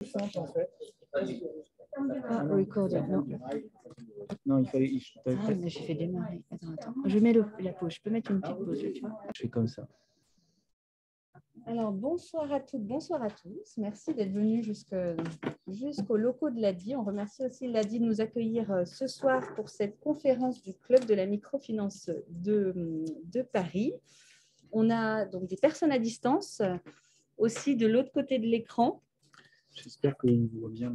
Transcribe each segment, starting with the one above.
simple en fait. Ah, recording, non. Non, il fallait. Ah, mais j'ai fait démarrer. Attends. Je mets la pause. Je peux mettre une petite pause, tu vois. Je fais comme ça. Alors, bonsoir à toutes, bonsoir à tous. Merci d'être venus jusqu'aux locaux de l'ADI. On remercie aussi l'ADI de nous accueillir ce soir pour cette conférence du Club de la microfinance de Paris. On a donc des personnes à distance, aussi de l'autre côté de l'écran. J'espère qu'il voit bien.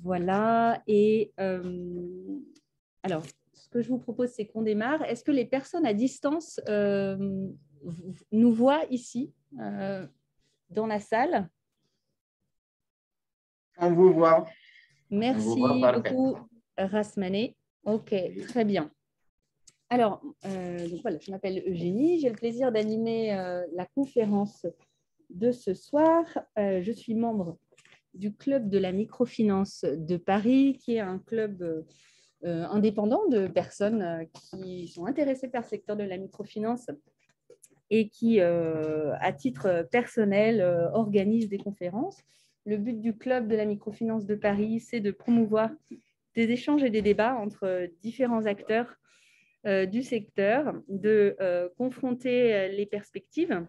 Voilà. Et alors, ce que je vous propose, c'est qu'on démarre. Est-ce que les personnes à distance nous voient ici, dans la salle? On vous voit. Merci beaucoup, Rasmané. OK, très bien. Alors, donc voilà, je m'appelle Eugénie. J'ai le plaisir d'animer la conférence de ce soir. Je suis membre du Club de la microfinance de Paris, qui est un club indépendant de personnes qui sont intéressées par le secteur de la microfinance et qui, à titre personnel, organisent des conférences. Le but du Club de la microfinance de Paris, c'est de promouvoir des échanges et des débats entre différents acteurs du secteur, de confronter les perspectives.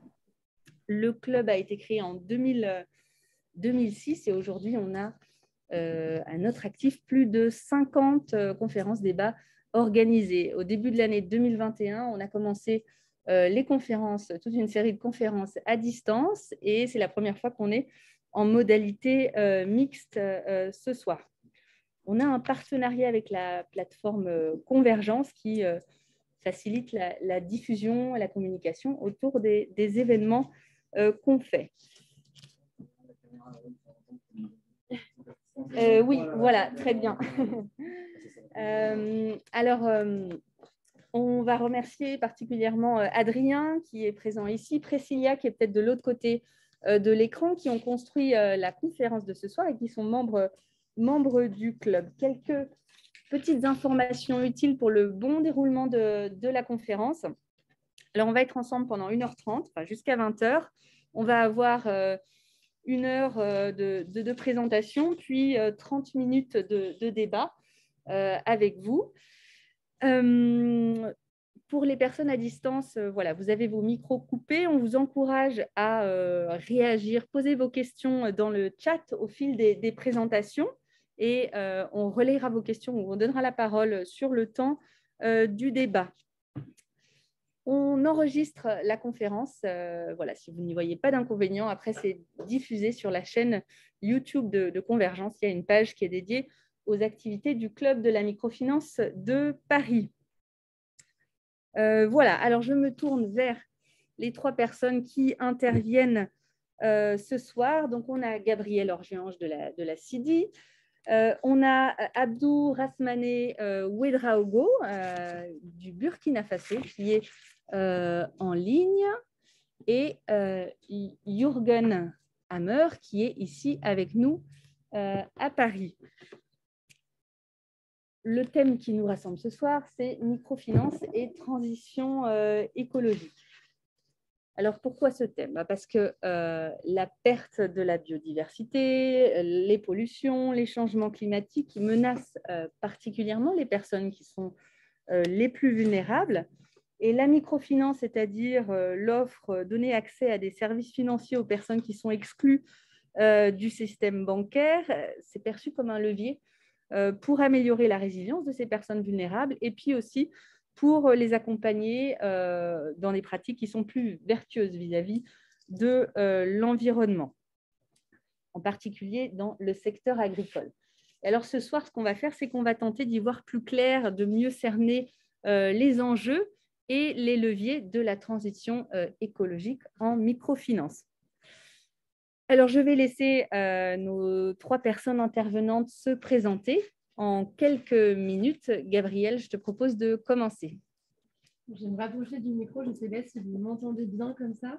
Le club a été créé en 2006 et aujourd'hui, on a à notre actif plus de 50 conférences, débats organisées. Au début de l'année 2021, on a commencé les conférences, toute une série de conférences à distance et c'est la première fois qu'on est en modalité mixte ce soir. On a un partenariat avec la plateforme Convergence qui facilite la diffusion et la communication autour des événements qu'on fait. Oui, voilà, très bien. On va remercier particulièrement Adrien qui est présent ici, Priscilla qui est peut-être de l'autre côté de l'écran, qui ont construit la conférence de ce soir et qui sont membres du club. Quelques petites informations utiles pour le bon déroulement de la conférence. Alors, on va être ensemble pendant 1h30, enfin, jusqu'à 20h. On va avoir 1 heure de présentation, puis 30 minutes de débat avec vous. Pour les personnes à distance, voilà, vous avez vos micros coupés. On vous encourage à réagir, poser vos questions dans le chat au fil des présentations et on relayera vos questions, on vous donnera la parole sur le temps du débat. On enregistre la conférence. Voilà, si vous n'y voyez pas d'inconvénient, après, c'est diffusé sur la chaîne YouTube de Convergence. Il y a une page qui est dédiée aux activités du Club de la microfinance de Paris. Voilà, alors je me tourne vers les 3 personnes qui interviennent ce soir. Donc, on a Gabriel Orgeange de la CIDI. On a Abdou Rasmané Ouedraogo du Burkina Faso qui est en ligne et Jürgen Hammer qui est ici avec nous à Paris. Le thème qui nous rassemble ce soir, c'est microfinance et transition écologique. Alors, pourquoi ce thème? Parce que la perte de la biodiversité, les pollutions, les changements climatiques menacent particulièrement les personnes qui sont les plus vulnérables. Et la microfinance, c'est-à-dire l'offre, donner accès à des services financiers aux personnes qui sont exclues du système bancaire, c'est perçu comme un levier pour améliorer la résilience de ces personnes vulnérables et puis aussi pour les accompagner dans des pratiques qui sont plus vertueuses vis-à-vis de l'environnement, en particulier dans le secteur agricole. Et alors ce soir, ce qu'on va faire, c'est qu'on va tenter d'y voir plus clair, de mieux cerner les enjeux et les leviers de la transition écologique en microfinance. Alors, je vais laisser nos 3 personnes intervenantes se présenter en quelques minutes. Gabriel, je te propose de commencer. Je vais me rapprocher du micro, je ne sais pas si vous m'entendez bien comme ça.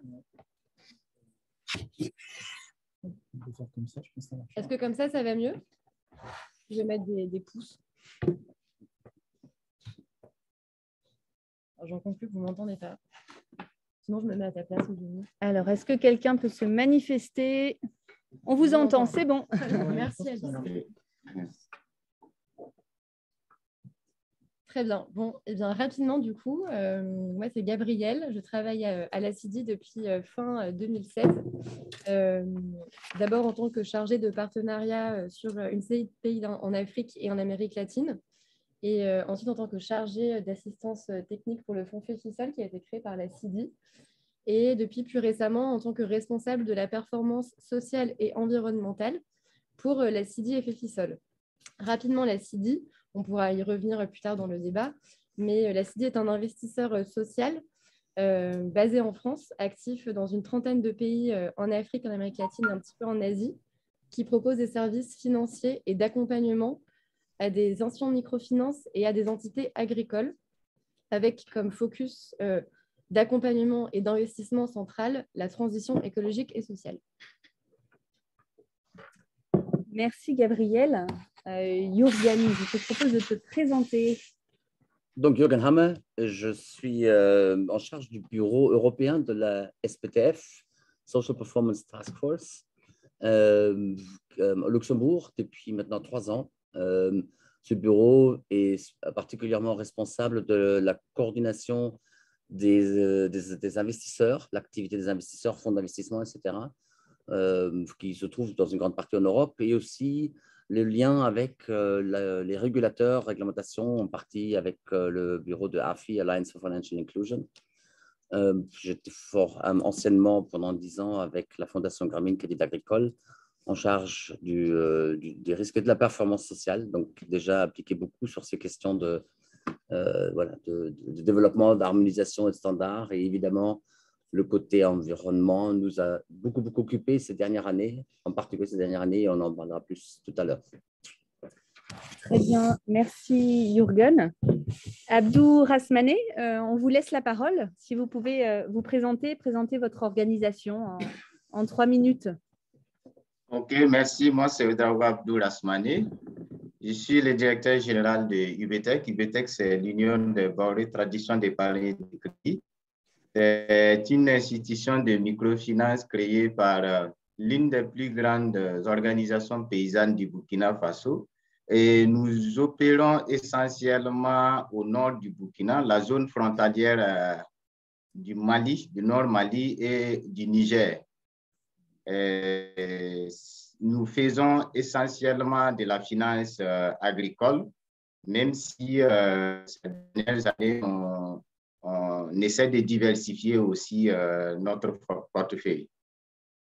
On peut faire comme ça, je pense que ça marche. Est-ce que comme ça va mieux? Je vais mettre des pouces. J'en conclus que vous ne m'entendez pas. Sinon, je me mets à ta place, Eugénie. Alors, est-ce que quelqu'un peut se manifester? On vous entend, c'est bon. Merci, Alice. Très bien. Bon, eh bien, rapidement, du coup, moi, c'est Gabrielle. Je travaille à la CIDI depuis fin 2016. D'abord en tant que chargée de partenariat sur une série de pays en Afrique et en Amérique latine. Et ensuite, en tant que chargée d'assistance technique pour le fonds FEFISOL qui a été créé par la CIDI. Et depuis plus récemment, en tant que responsable de la performance sociale et environnementale pour la CIDI et FEFISOL. Rapidement, la CIDI, on pourra y revenir plus tard dans le débat, mais la CIDI est un investisseur social basé en France, actif dans une trentaine de pays en Afrique, en Amérique latine et un petit peu en Asie, qui propose des services financiers et d'accompagnement à des institutions de microfinance et à des entités agricoles, avec comme focus d'accompagnement et d'investissement central la transition écologique et sociale. Merci Gabrielle. Jürgen, je te propose de te présenter. Donc, Jürgen Hammer, je suis en charge du bureau européen de la SPTF, Social Performance Task Force, au Luxembourg depuis maintenant 3 ans. Ce bureau est particulièrement responsable de la coordination des investisseurs, l'activité des investisseurs, fonds d'investissement, etc., qui se trouvent dans une grande partie en Europe, et aussi le lien avec les régulateurs, réglementation, en partie avec le bureau de AFI, Alliance for Financial Inclusion. J'étais fort anciennement, pendant 10 ans, avec la Fondation Grameen Crédit Agricole, en charge des risques et de la performance sociale, donc déjà appliqué beaucoup sur ces questions de développement, d'harmonisation et de standards. Et évidemment, le côté environnement nous a beaucoup occupé ces dernières années, en particulier ces dernières années, et on en parlera plus tout à l'heure. Très bien, merci Jürgen. Abdou Rasmané, on vous laisse la parole. Si vous pouvez vous présenter votre organisation en 3 minutes. Ok, merci. Moi, c'est Abdou Rasmané. Je suis le directeur général de UBTEC. UBTEC, c'est l'Union des bornes tradition d'épargne de crédit. C'est une institution de microfinance créée par l'une des plus grandes organisations paysannes du Burkina Faso. Et nous opérons essentiellement au nord du Burkina, la zone frontalière du Mali, du nord Mali et du Niger. Nous faisons essentiellement de la finance agricole, même si ces dernières années, on essaie de diversifier aussi notre portefeuille.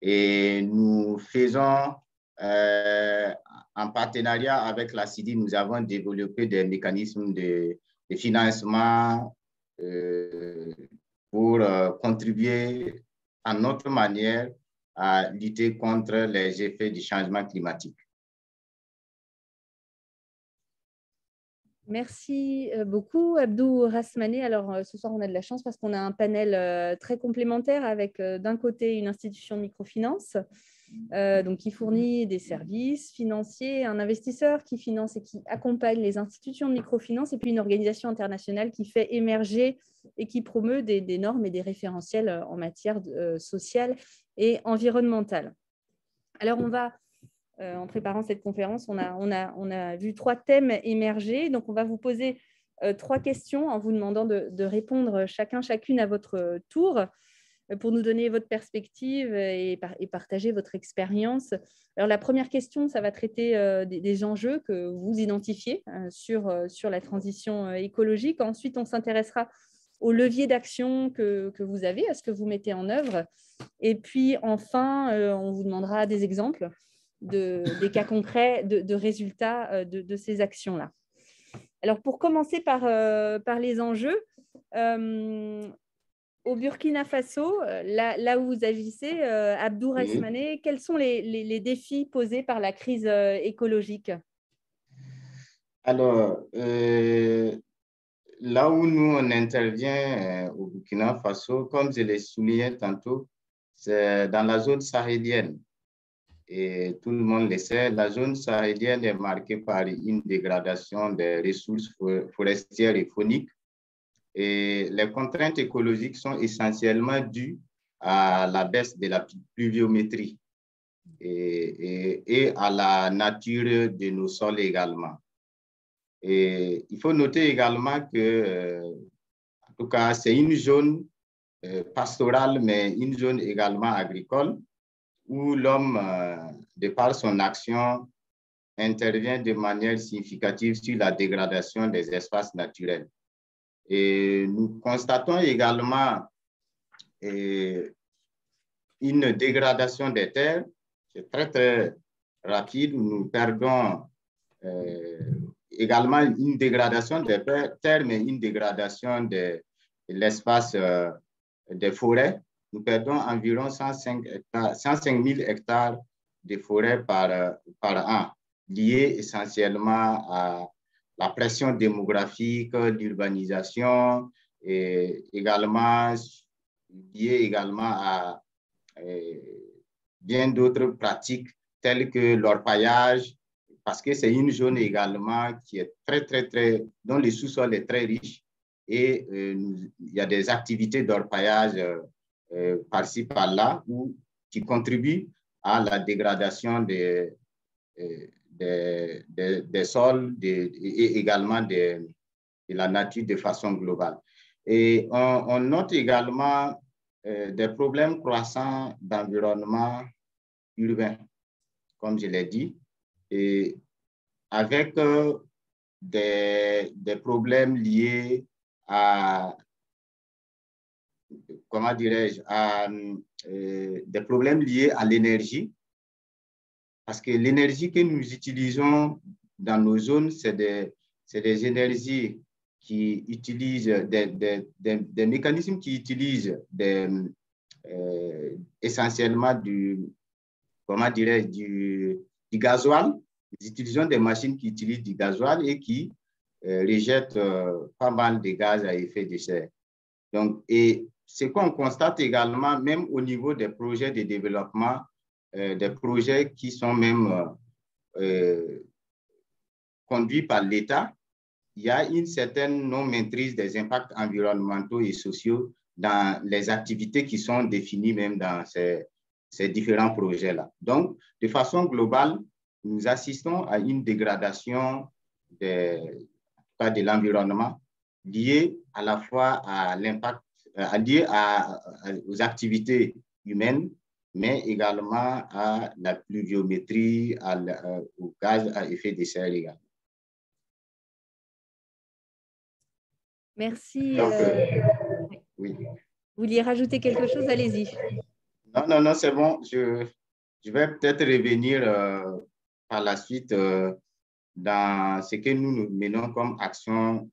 Et nous faisons, en partenariat avec la CIDI, nous avons développé des mécanismes de financement pour contribuer à notre manière à lutter contre les effets du changement climatique. Merci beaucoup, Abdou Rasmané. Alors, ce soir, on a de la chance parce qu'on a un panel très complémentaire avec, d'un côté, une institution de microfinance donc qui fournit des services financiers, un investisseur qui finance et qui accompagne les institutions de microfinance, et puis une organisation internationale qui fait émerger et qui promeut des normes et des référentiels en matière sociale et environnementale. Alors, on va... en préparant cette conférence, on a vu 3 thèmes émerger. Donc, on va vous poser 3 questions en vous demandant de répondre chacune à votre tour pour nous donner votre perspective et partager votre expérience. Alors, la première question, ça va traiter des enjeux que vous identifiez sur la transition écologique. Ensuite, on s'intéressera aux leviers d'action que vous avez, à ce que vous mettez en œuvre. Et puis, enfin, on vous demandera des exemples des cas concrets de résultats de ces actions-là. Alors, pour commencer par les enjeux, au Burkina Faso, là où vous agissez, Abdou Rasmané, quels sont les défis posés par la crise écologique? Alors, là où nous, on intervient au Burkina Faso, comme je l'ai souligné tantôt, c'est dans la zone sahélienne. Et tout le monde le sait, la zone sahélienne est marquée par une dégradation des ressources forestières et fauniques. Et les contraintes écologiques sont essentiellement dues à la baisse de la pluviométrie et à la nature de nos sols également. Et il faut noter également que, en tout cas, c'est une zone pastorale, mais une zone également agricole, où l'homme, de par son action, intervient de manière significative sur la dégradation des espaces naturels. Et nous constatons également une dégradation des terres, c'est très, très rapide. Nous perdons également une dégradation des terres, mais une dégradation de l'espace des forêts. Nous perdons environ 105 000 hectares de forêts par an, liés essentiellement à la pression démographique, l'urbanisation, et également lié également à bien d'autres pratiques telles que l'orpaillage, parce que c'est une zone également qui est dont le sous-sol est très riche et il y a des activités d'orpaillage par-ci, par-là qui contribuent à la dégradation des sols et également de la nature de façon globale. Et on note également des problèmes croissants d'environnement urbain, comme je l'ai dit, et avec des problèmes liés à, comment dirais-je, des problèmes liés à l'énergie, parce que l'énergie que nous utilisons dans nos zones, c'est des énergies qui utilisent des mécanismes qui utilisent essentiellement comment dirais-je, du gasoil. Nous utilisons des machines qui utilisent du gasoil et qui rejettent pas mal de gaz à effet de serre. Donc, et ce qu'on constate également, même au niveau des projets de développement, des projets qui sont même conduits par l'État, il y a une certaine non-maîtrise des impacts environnementaux et sociaux dans les activités qui sont définies même dans ces différents projets-là. Donc, de façon globale, nous assistons à une dégradation de l'environnement liée à la fois à l'impact, liée aux activités humaines, mais également à la pluviométrie, au gaz à effet de serre également. Merci. Donc, oui. Vous vouliez rajouter quelque chose? Allez-y. Non, c'est bon. Je vais peut-être revenir par la suite dans ce que nous menons comme action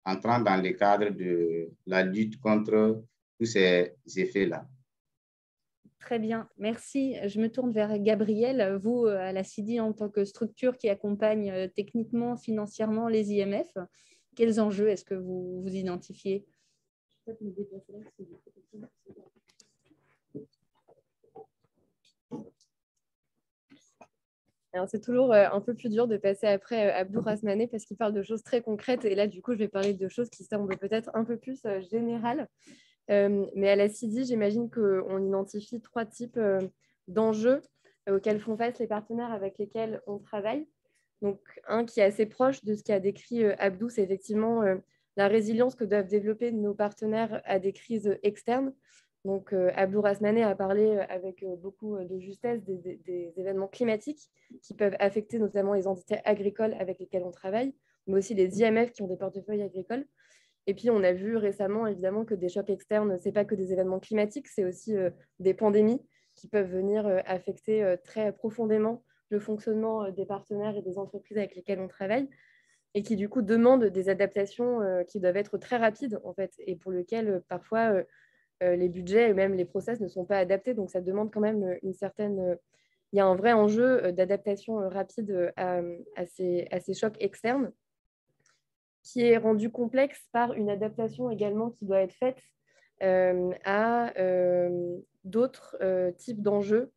entrant dans le cadre de la lutte contre tous ces effets-là. Très bien, merci. Je me tourne vers Gabriel. Vous, à la CIDI, en tant que structure qui accompagne techniquement, financièrement les IMF, quels enjeux est-ce que vous identifiez? Alors, c'est toujours un peu plus dur de passer après Abdou Rasmane parce qu'il parle de choses très concrètes. Et là, du coup, je vais parler de choses qui semblent peut-être un peu plus générales. Mais à la CIDI, j'imagine qu'on identifie 3 types d'enjeux auxquels font face les partenaires avec lesquels on travaille. Donc, un qui est assez proche de ce qu'a décrit Abdou, c'est effectivement la résilience que doivent développer nos partenaires à des crises externes. Donc, Abdou Rasmane a parlé avec beaucoup de justesse des événements climatiques qui peuvent affecter notamment les entités agricoles avec lesquelles on travaille, mais aussi les IMF qui ont des portefeuilles agricoles. Et puis, on a vu récemment, évidemment, que des chocs externes, ce n'est pas que des événements climatiques, c'est aussi des pandémies qui peuvent venir affecter très profondément le fonctionnement des partenaires et des entreprises avec lesquelles on travaille et qui, du coup, demandent des adaptations qui doivent être très rapides, en fait, et pour lesquelles, parfois, les budgets et même les process ne sont pas adaptés. Donc, ça demande quand même une certaine... il y a un vrai enjeu d'adaptation rapide à ces chocs externes, qui est rendu complexe par une adaptation également qui doit être faite à d'autres types d'enjeux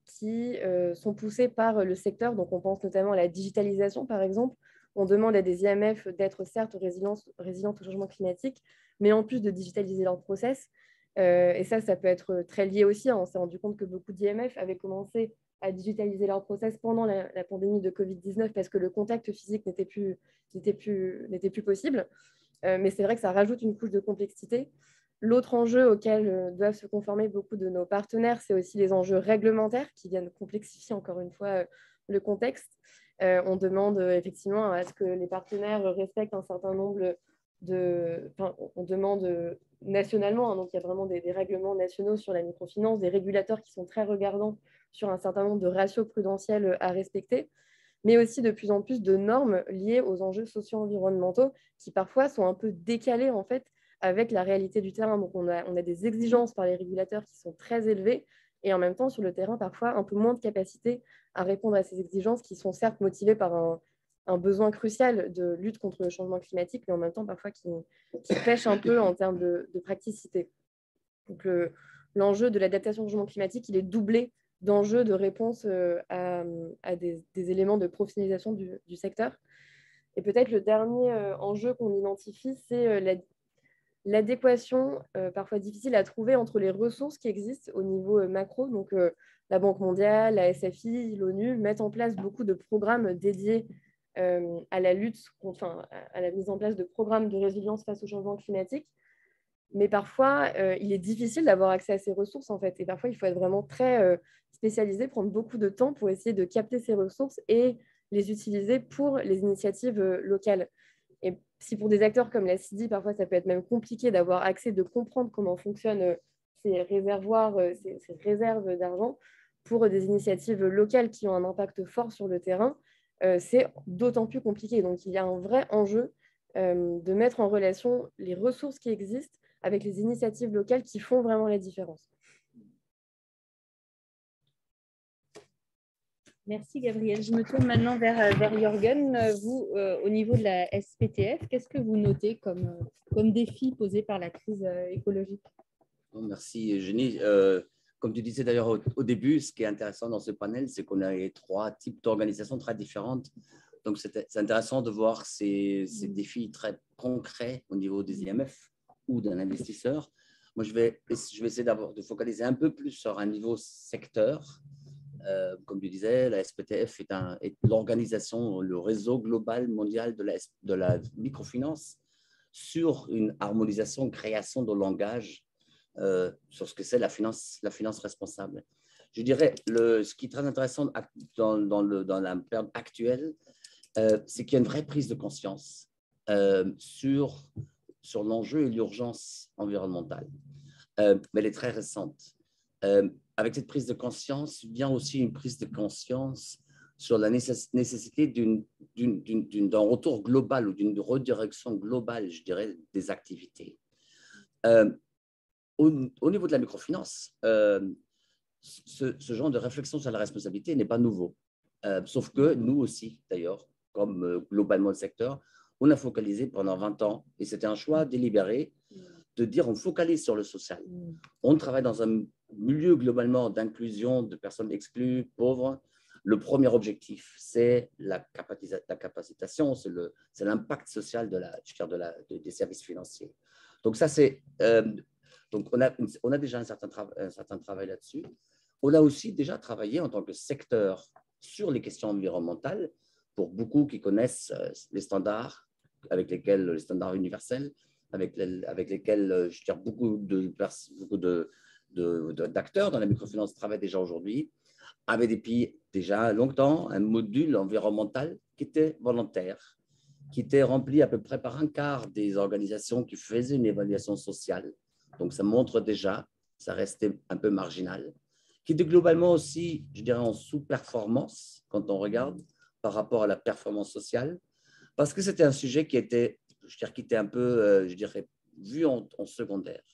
qui sont poussés par le secteur. Donc, on pense notamment à la digitalisation, par exemple, On demande à des IMF d'être certes résilientes au changement climatique, mais en plus de digitaliser leurs process. Et ça peut être très lié aussi. On s'est rendu compte que beaucoup d'IMF avaient commencé à digitaliser leurs process pendant la pandémie de Covid-19 parce que le contact physique n'était plus possible. Mais c'est vrai que ça rajoute une couche de complexité. L'autre enjeu auquel doivent se conformer beaucoup de nos partenaires, c'est aussi les enjeux réglementaires qui viennent complexifier encore une fois le contexte. On demande effectivement à ce que les partenaires respectent un certain nombre on demande nationalement, hein, donc il y a vraiment des règlements nationaux sur la microfinance, des régulateurs qui sont très regardants sur un certain nombre de ratios prudentiels à respecter, mais aussi de plus en plus de normes liées aux enjeux socio-environnementaux qui parfois sont un peu décalés en fait avec la réalité du terrain. Donc on a des exigences par les régulateurs qui sont très élevées et en même temps sur le terrain parfois un peu moins de capacité à répondre à ces exigences qui sont certes motivées par un besoin crucial de lutte contre le changement climatique, mais en même temps parfois qui pêche un peu en termes de praticité. Donc l'enjeu de l'adaptation au changement climatique, il est doublé d'enjeux de réponse à des éléments de professionnalisation du secteur. Et peut-être le dernier enjeu qu'on identifie, c'est l'adéquation, parfois difficile à trouver, entre les ressources qui existent au niveau macro. Donc la Banque mondiale, la SFI, l'ONU mettent en place beaucoup de programmes dédiés à la lutte, à la mise en place de programmes de résilience face au changement climatique. Mais parfois, il est difficile d'avoir accès à ces ressources, en fait. Et parfois, il faut être vraiment très spécialisé, prendre beaucoup de temps pour essayer de capter ces ressources et les utiliser pour les initiatives locales. Et si pour des acteurs comme la CIDI, parfois, ça peut être même compliqué d'avoir accès, de comprendre comment fonctionnent ces réservoirs, ces réserves d'argent, pour des initiatives locales qui ont un impact fort sur le terrain, c'est d'autant plus compliqué. Donc, il y a un vrai enjeu de mettre en relation les ressources qui existent avec les initiatives locales qui font vraiment la différence. Merci Gabrielle. Je me tourne maintenant vers Jürgen. Vous, au niveau de la SPTF, qu'est-ce que vous notez comme défi posé par la crise écologique? Merci Eugénie. Comme tu disais d'ailleurs au début, ce qui est intéressant dans ce panel, c'est qu'on a les 3 types d'organisations très différentes. Donc c'est intéressant de voir ces défis très concrets au niveau des IMF ou d'un investisseur. Moi, je vais essayer de focaliser un peu plus sur un niveau secteur. Comme tu disais, la SPTF est l'organisation, le réseau global mondial de la microfinance sur une harmonisation, création de langage sur ce que c'est la finance responsable. Je dirais, ce qui est très intéressant dans la période actuelle, c'est qu'il y a une vraie prise de conscience sur l'enjeu et l'urgence environnementale. Mais elle est très récente. Avec cette prise de conscience vient aussi une prise de conscience sur la nécessité d'un retour global ou d'une redirection globale, je dirais, des activités. Au niveau de la microfinance, ce genre de réflexion sur la responsabilité n'est pas nouveau. Sauf que nous aussi, d'ailleurs, comme globalement le secteur, on a focalisé pendant 20 ans, et c'était un choix délibéré, de dire on focalise sur le social. On travaille dans un milieu globalement d'inclusion de personnes exclues, pauvres. Le premier objectif, c'est la capacitation, c'est l'impact social des services financiers. Donc ça, c'est... donc on a déjà un certain travail là-dessus. On a aussi déjà travaillé en tant que secteur sur les questions environnementales, pour beaucoup qui connaissent les standards les standards universels, avec lesquels je dirais, beaucoup d'acteurs dans la microfinance travaillent déjà aujourd'hui, avaient depuis déjà longtemps un module environnemental qui était volontaire, qui était rempli à peu près par un quart des organisations qui faisaient une évaluation sociale. Donc, ça montre déjà, ça restait un peu marginal, qui était globalement aussi, je dirais, en sous-performance quand on regarde par rapport à la performance sociale, parce que c'était un sujet qui était un peu, je dirais, vu en secondaire.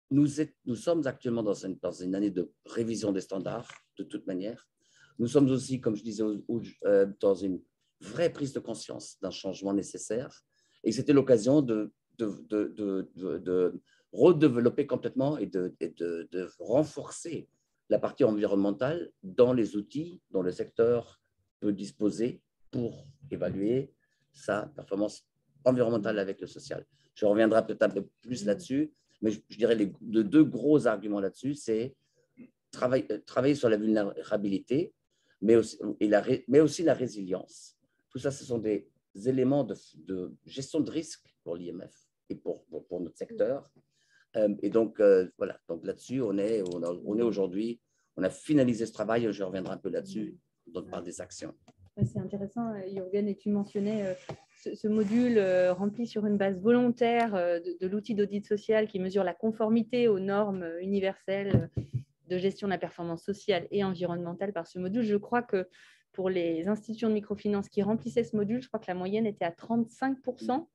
Nous sommes actuellement dans une année de révision des standards, de toute manière. Nous sommes aussi, comme je disais, dans une vraie prise de conscience d'un changement nécessaire. Et c'était l'occasion de redévelopper complètement et de renforcer la partie environnementale dans les outils dont le secteur peut disposer pour évaluer sa performance environnementale avec le social. Je reviendrai peut-être un peu plus là-dessus, mais je dirais les deux gros arguments là-dessus, c'est travailler sur la vulnérabilité, mais aussi la résilience. Tout ça, ce sont des éléments de gestion de risque pour l'IMF et pour notre secteur. Et donc, voilà, donc là-dessus, on est aujourd'hui, on a finalisé ce travail, je reviendrai un peu là-dessus, donc par des actions. C'est intéressant, Jürgen, et tu mentionnais ce module rempli sur une base volontaire de l'outil d'audit social qui mesure la conformité aux normes universelles de gestion de la performance sociale et environnementale par ce module. Je crois que pour les institutions de microfinance qui remplissaient ce module, je crois que la moyenne était à 35%,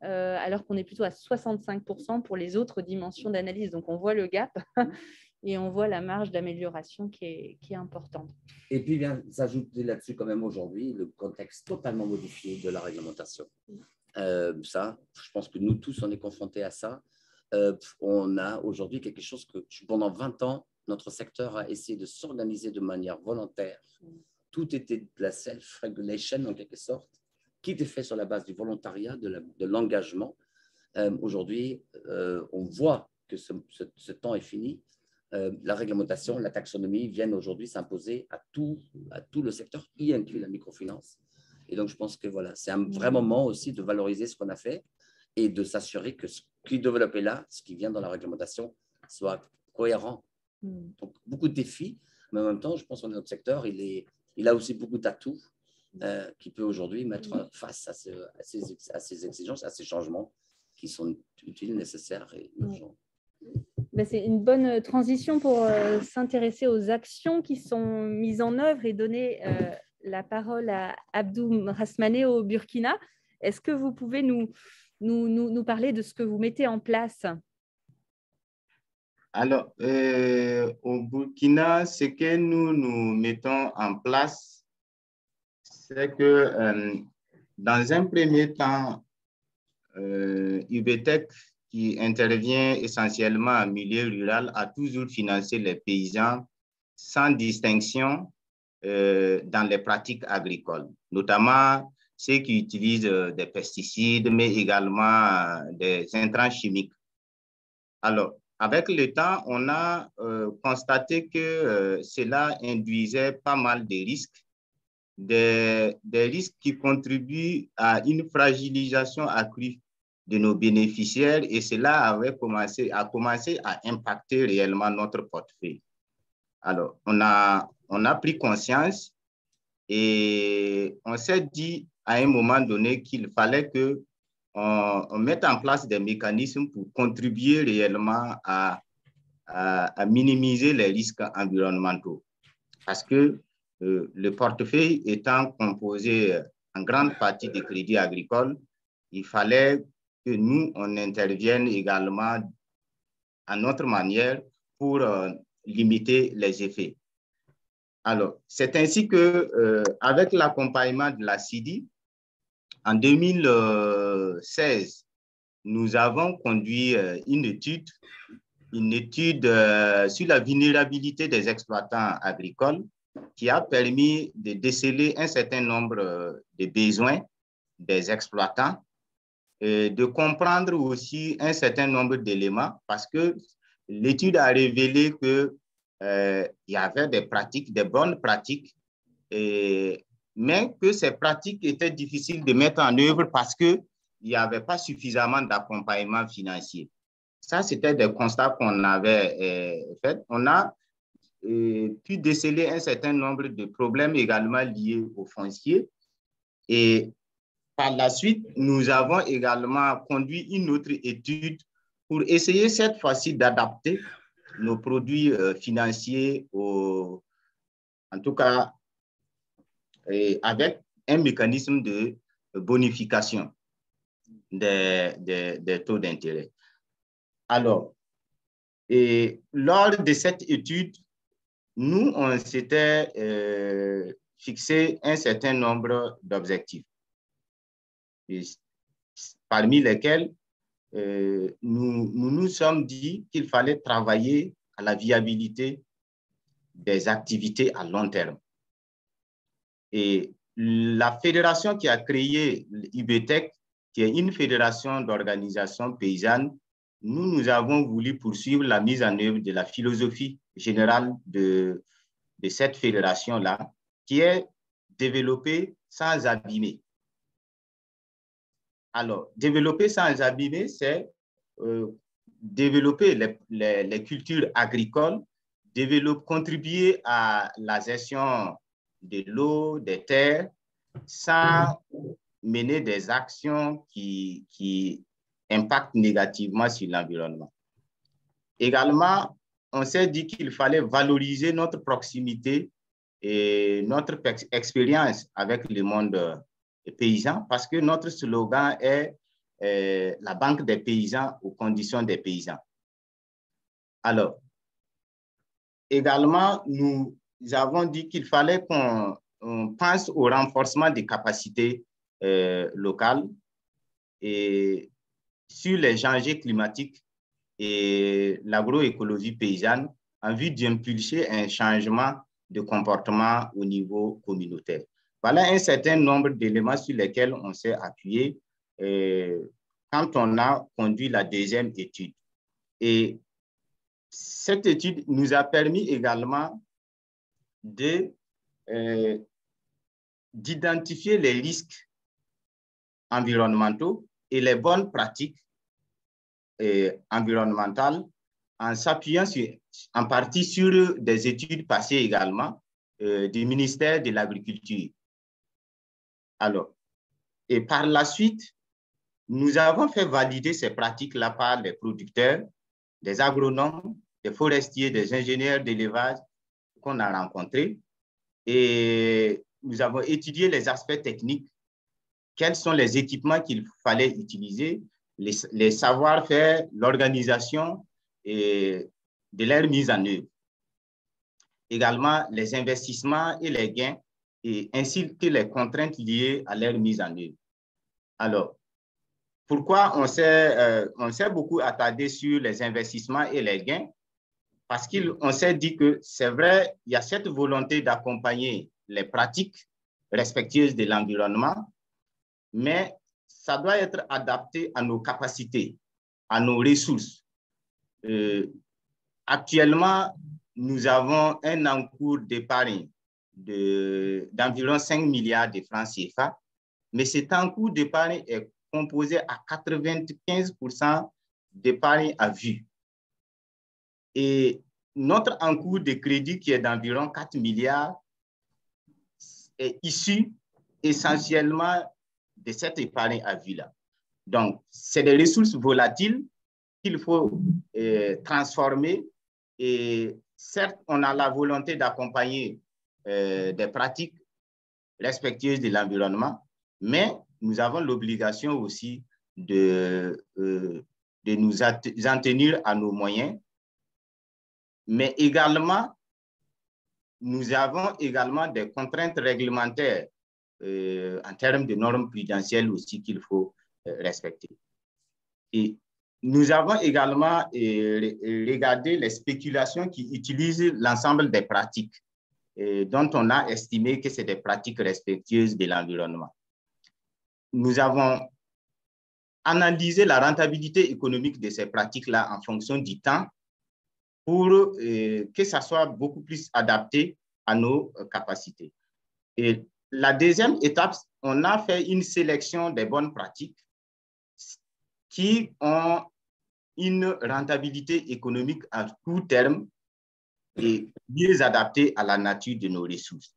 alors qu'on est plutôt à 65% pour les autres dimensions d'analyse. Donc, on voit le gap et on voit la marge d'amélioration qui est importante. Et puis, vient s'ajouter là-dessus quand même aujourd'hui le contexte totalement modifié de la réglementation. Ça, je pense que nous tous, on est confrontés à ça. On a aujourd'hui quelque chose que pendant 20 ans, notre secteur a essayé de s'organiser de manière volontaire. Tout était de la self-regulation en quelque sorte, qui était fait sur la base du volontariat, de l'engagement. Aujourd'hui, on voit que ce temps est fini. La réglementation, la taxonomie viennent aujourd'hui s'imposer à tout le secteur, y inclut la microfinance. Et donc, je pense que voilà, c'est un vrai moment aussi de valoriser ce qu'on a fait et de s'assurer que ce qui est développé là, ce qui vient dans la réglementation, soit cohérent. Donc, beaucoup de défis, mais en même temps, je pense que notre secteur, il a aussi beaucoup d'atouts qui peut aujourd'hui mettre face à ces exigences, à ces changements qui sont utiles, nécessaires et urgents. Ben, c'est une bonne transition pour s'intéresser aux actions qui sont mises en œuvre et donner la parole à Abdou Rasmané au Burkina. Est-ce que vous pouvez nous parler de ce que vous mettez en place? Alors, au Burkina, ce que nous mettons en place, c'est que dans un premier temps, UBTEC, qui intervient essentiellement en milieu rural, a toujours financé les paysans sans distinction dans les pratiques agricoles, notamment ceux qui utilisent des pesticides, mais également des intrants chimiques. Alors, avec le temps, on a constaté que cela induisait pas mal de risques, des risques qui contribuent à une fragilisation accrue de nos bénéficiaires, et cela avait commencé à impacter réellement notre portefeuille. Alors, on a pris conscience et on s'est dit à un moment donné qu'il fallait qu'on mette en place des mécanismes pour contribuer réellement à minimiser les risques environnementaux. Parce que le portefeuille étant composé en grande partie de crédits agricoles, il fallait que nous, on intervienne également à notre manière pour limiter les effets. Alors, c'est ainsi que, avec l'accompagnement de la CIDI, en 2016, nous avons conduit une étude sur la vulnérabilité des exploitants agricoles qui a permis de déceler un certain nombre de besoins des exploitants, et de comprendre aussi un certain nombre d'éléments, parce que l'étude a révélé que il y avait des pratiques, des bonnes pratiques, mais que ces pratiques étaient difficiles de mettre en œuvre parce qu'il n'y avait pas suffisamment d'accompagnement financier. Ça, c'était des constats qu'on avait faits. On a pu déceler un certain nombre de problèmes également liés au foncier. Et par la suite, nous avons également conduit une autre étude pour essayer cette fois-ci d'adapter nos produits financiers, en tout cas avec un mécanisme de bonification des taux d'intérêt. Alors, lors de cette étude, nous, on s'était fixé un certain nombre d'objectifs, parmi lesquels nous nous sommes dit qu'il fallait travailler à la viabilité des activités à long terme. Et la fédération qui a créé UBTEC, qui est une fédération d'organisations paysannes, nous avons voulu poursuivre la mise en œuvre de la philosophie générale de cette fédération-là, qui est développée sans abîmer. Alors, développer sans abîmer, c'est développer les cultures agricoles, contribuer à la gestion de l'eau, des terres, sans mener des actions qui impactent négativement sur l'environnement. Également, on s'est dit qu'il fallait valoriser notre proximité et notre expérience avec le monde paysan, parce que notre slogan est la banque des paysans aux conditions des paysans. Alors, également, nous avons dit qu'il fallait qu'on pense au renforcement des capacités locales et sur les enjeux climatiques et l'agroécologie paysanne en vue d'impulser un changement de comportement au niveau communautaire. Voilà un certain nombre d'éléments sur lesquels on s'est appuyé quand on a conduit la deuxième étude. Et cette étude nous a permis également d'identifier les risques environnementaux et les bonnes pratiques environnementales en s'appuyant en partie sur des études passées également du ministère de l'Agriculture. Alors, et par la suite, nous avons fait valider ces pratiques-là par les producteurs, des agronomes, des forestiers, des ingénieurs d'élevage qu'on a rencontrés. Et nous avons étudié les aspects techniques, quels sont les équipements qu'il fallait utiliser, les savoir-faire, l'organisation et de leur mise en œuvre. Également, les investissements et les gains, et ainsi que les contraintes liées à leur mise en œuvre. Alors, pourquoi on s'est beaucoup attardé sur les investissements et les gains? Parce qu'on s'est dit que c'est vrai, il y a cette volonté d'accompagner les pratiques respectueuses de l'environnement, mais ça doit être adapté à nos capacités, à nos ressources. Actuellement, nous avons un encours d'épargne d'environ 5 milliards de francs CFA, mais cet encours d'épargne est composé à 95% d'épargne à vue. Et notre encours de crédit, qui est d'environ 4 milliards, est issu essentiellement de cette épargne à vue-là. Donc, c'est des ressources volatiles qu'il faut transformer. Et certes, on a la volonté d'accompagner des pratiques respectueuses de l'environnement, mais nous avons l'obligation aussi de nous en tenir à nos moyens. Mais également, nous avons également des contraintes réglementaires en termes de normes prudentielles aussi qu'il faut respecter. Et nous avons également regardé les spéculations qui utilisent l'ensemble des pratiques dont on a estimé que c'est des pratiques respectueuses de l'environnement. Nous avons analysé la rentabilité économique de ces pratiques-là en fonction du temps pour que ça soit beaucoup plus adapté à nos capacités. Et la deuxième étape, on a fait une sélection des bonnes pratiques qui ont une rentabilité économique à court terme et mieux adaptée à la nature de nos ressources.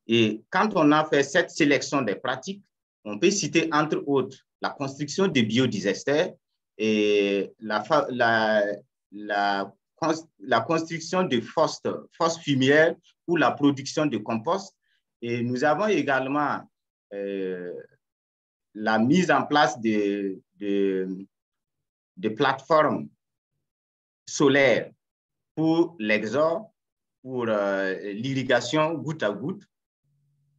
Et quand on a fait cette sélection des pratiques, on peut citer entre autres la construction de biodigesters et la construction de fosses fumières pour la production de compost. Et nous avons également la mise en place de plateformes solaires pour l'exode, pour l'irrigation goutte à goutte,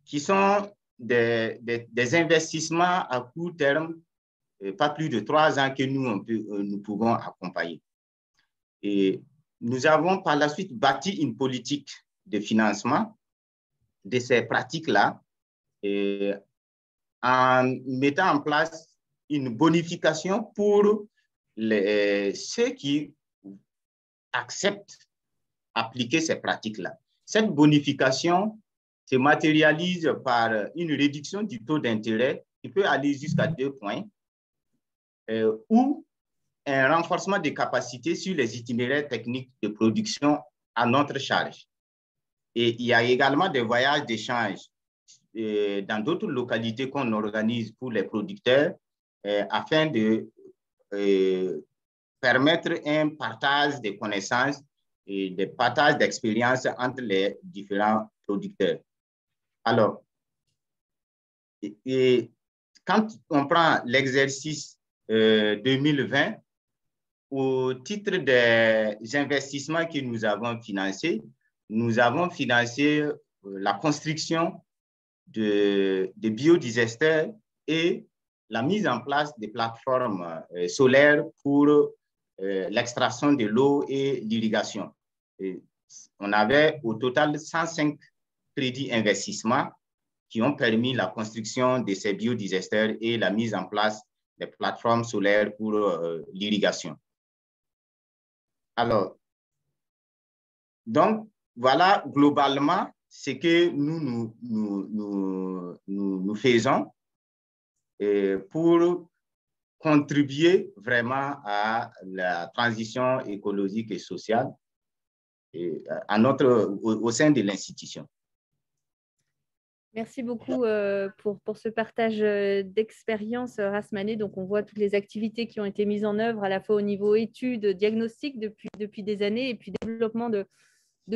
qui sont des investissements à court terme, pas plus de 3 ans que nous pouvons accompagner. Et nous avons par la suite bâti une politique de financement de ces pratiques-là et en mettant en place une bonification pour ceux qui acceptent appliquer ces pratiques-là. Cette bonification se matérialise par une réduction du taux d'intérêt qui peut aller jusqu'à 2 points ou un renforcement des capacités sur les itinéraires techniques de production à notre charge. Et il y a également des voyages d'échange dans d'autres localités qu'on organise pour les producteurs afin de permettre un partage des connaissances et des partages d'expériences entre les différents producteurs. Alors, quand on prend l'exercice 2020, au titre des investissements que nous avons financés, nous avons financé la construction de biodigesteurs et la mise en place des plateformes solaires pour l'extraction de l'eau et l'irrigation. On avait au total 105 crédits investissements qui ont permis la construction de ces biodigesteurs et la mise en place des plateformes solaires pour l'irrigation. Alors, donc, voilà globalement ce que nous faisons pour contribuer vraiment à la transition écologique et sociale au sein de l'institution. Merci beaucoup pour ce partage d'expérience, Rasmané. Donc, on voit toutes les activités qui ont été mises en œuvre à la fois au niveau études, diagnostic depuis des années et puis développement de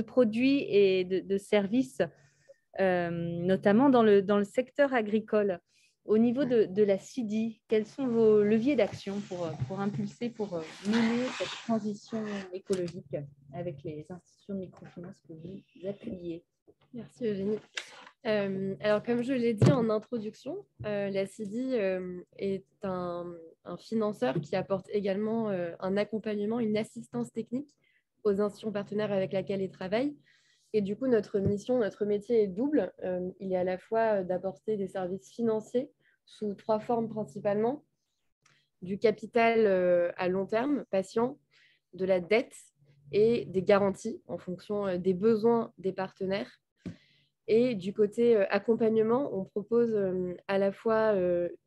produits et de services, notamment dans le secteur agricole. Au niveau de la CIDI, quels sont vos leviers d'action pour impulser, pour mener cette transition écologique avec les institutions de microfinance que vous appuyez? Merci Eugénie. Alors, comme je l'ai dit en introduction, la CIDI est un financeur qui apporte également un accompagnement, une assistance technique aux institutions partenaires avec lesquelles il travaille. Et du coup, notre mission, notre métier est double. Il est à la fois d'apporter des services financiers sous 3 formes principalement: du capital à long terme, patient, de la dette et des garanties en fonction des besoins des partenaires. Et du côté accompagnement, on propose à la fois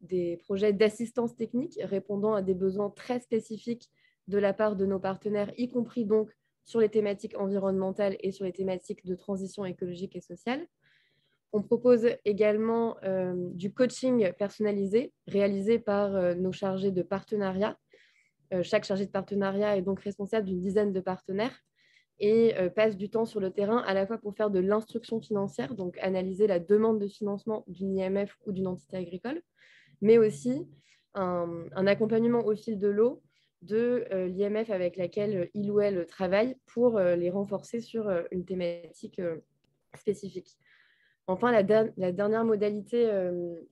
des projets d'assistance technique répondant à des besoins très spécifiques de la part de nos partenaires, y compris donc sur les thématiques environnementales et sur les thématiques de transition écologique et sociale. On propose également du coaching personnalisé réalisé par nos chargés de partenariat. Chaque chargé de partenariat est donc responsable d'une dizaine de partenaires et passe du temps sur le terrain à la fois pour faire de l'instruction financière, donc analyser la demande de financement d'une IMF ou d'une entité agricole, mais aussi un accompagnement au fil de l'eau de l'IMF avec laquelle il ou elle travaille pour les renforcer sur une thématique spécifique. Enfin, la dernière modalité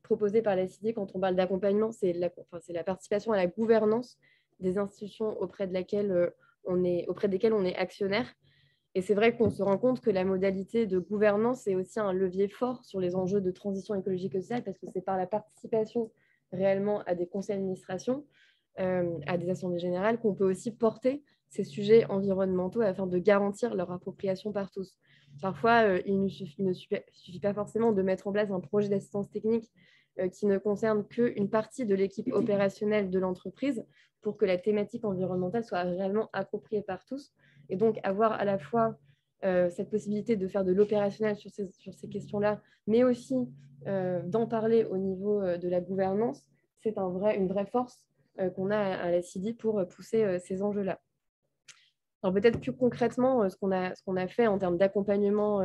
proposée par la CIDI quand on parle d'accompagnement, c'est la participation à la gouvernance des institutions auprès desquelles on est actionnaire. Et c'est vrai qu'on se rend compte que la modalité de gouvernance est aussi un levier fort sur les enjeux de transition écologique et sociale, parce que c'est par la participation réellement à des conseils d'administration, à des assemblées générales, qu'on peut aussi porter ces sujets environnementaux afin de garantir leur appropriation par tous. Parfois, il ne suffit pas forcément de mettre en place un projet d'assistance technique qui ne concerne qu'une partie de l'équipe opérationnelle de l'entreprise pour que la thématique environnementale soit réellement appropriée par tous. Et donc, avoir à la fois cette possibilité de faire de l'opérationnel sur ces questions-là, mais aussi d'en parler au niveau de la gouvernance, c'est une vraie force qu'on a à la CIDI pour pousser ces enjeux-là. Alors, peut-être plus concrètement, ce qu'on a fait en termes d'accompagnement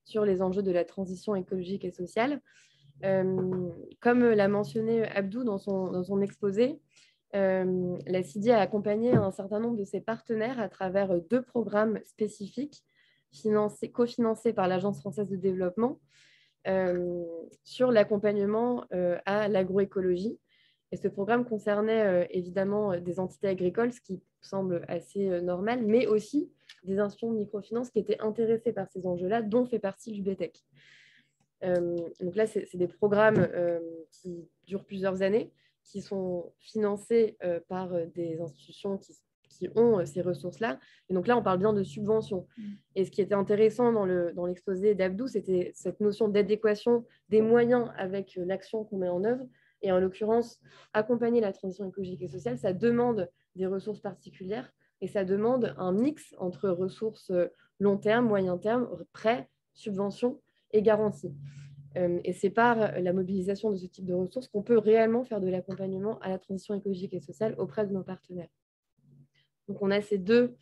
sur les enjeux de la transition écologique et sociale. Comme l'a mentionné Abdou dans son exposé, la CIDI a accompagné un certain nombre de ses partenaires à travers 2 programmes spécifiques cofinancés par l'Agence française de développement sur l'accompagnement à l'agroécologie. Et ce programme concernait évidemment des entités agricoles, ce qui semble assez normal, mais aussi des institutions de microfinance qui étaient intéressées par ces enjeux-là, dont fait partie l'UBTEC. Donc là, c'est des programmes qui durent plusieurs années, qui sont financés par des institutions qui ont ces ressources-là. Et donc là, on parle bien de subventions. Et ce qui était intéressant dans l'exposé d'Abdou, c'était cette notion d'adéquation des moyens avec l'action qu'on met en œuvre. Et en l'occurrence, accompagner la transition écologique et sociale, ça demande des ressources particulières et ça demande un mix entre ressources long terme, moyen terme, prêts, subventions et garanties. Et c'est par la mobilisation de ce type de ressources qu'on peut réellement faire de l'accompagnement à la transition écologique et sociale auprès de nos partenaires. Donc, on a ces deux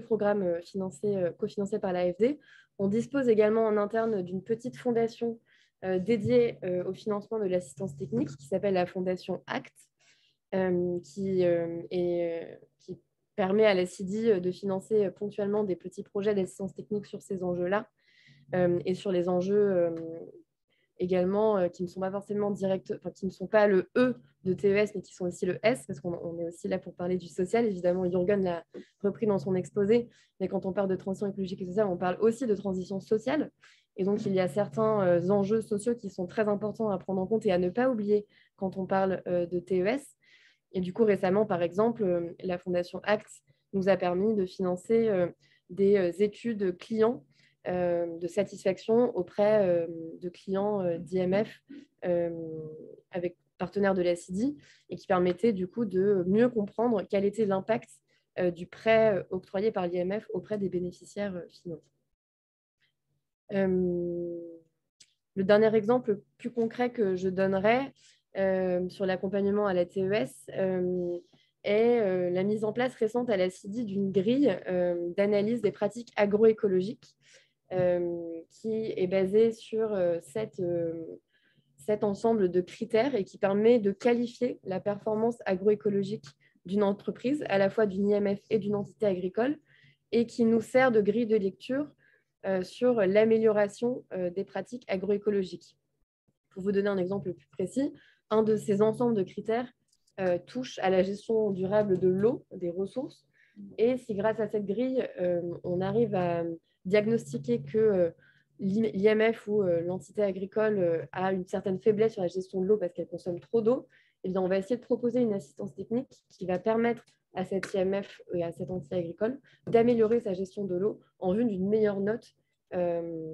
programmes cofinancés par l'AFD. On dispose également en interne d'une petite fondation dédiée au financement de l'assistance technique qui s'appelle la fondation ACT, qui permet à la CIDI de financer ponctuellement des petits projets d'assistance technique sur ces enjeux-là et sur les enjeux également qui ne sont pas forcément directs, enfin, qui ne sont pas le E de TES, mais qui sont aussi le S, parce qu'on est aussi là pour parler du social. Évidemment, Jürgen l'a repris dans son exposé, mais quand on parle de transition écologique et sociale, on parle aussi de transition sociale. Et donc, il y a certains enjeux sociaux qui sont très importants à prendre en compte et à ne pas oublier quand on parle de TES. Et du coup, récemment, par exemple, la Fondation ACT nous a permis de financer des études clients de satisfaction auprès de clients d'IMF avec partenaires de la CIDI et qui permettait du coup de mieux comprendre quel était l'impact du prêt octroyé par l'IMF auprès des bénéficiaires finaux. Le dernier exemple plus concret que je donnerai sur l'accompagnement à la TES est la mise en place récente à la CIDI d'une grille d'analyse des pratiques agroécologiques qui est basée sur cet ensemble de critères et qui permet de qualifier la performance agroécologique d'une entreprise, à la fois d'une IMF et d'une entité agricole, et qui nous sert de grille de lecture sur l'amélioration des pratiques agroécologiques. Pour vous donner un exemple plus précis, un de ces ensembles de critères touche à la gestion durable de l'eau, des ressources, et si grâce à cette grille, on arrive à diagnostiquer que l'IMF ou l'entité agricole a une certaine faiblesse sur la gestion de l'eau parce qu'elle consomme trop d'eau, eh bien, on va essayer de proposer une assistance technique qui va permettre à cette IMF et à cette entité agricole d'améliorer sa gestion de l'eau en vue d'une meilleure note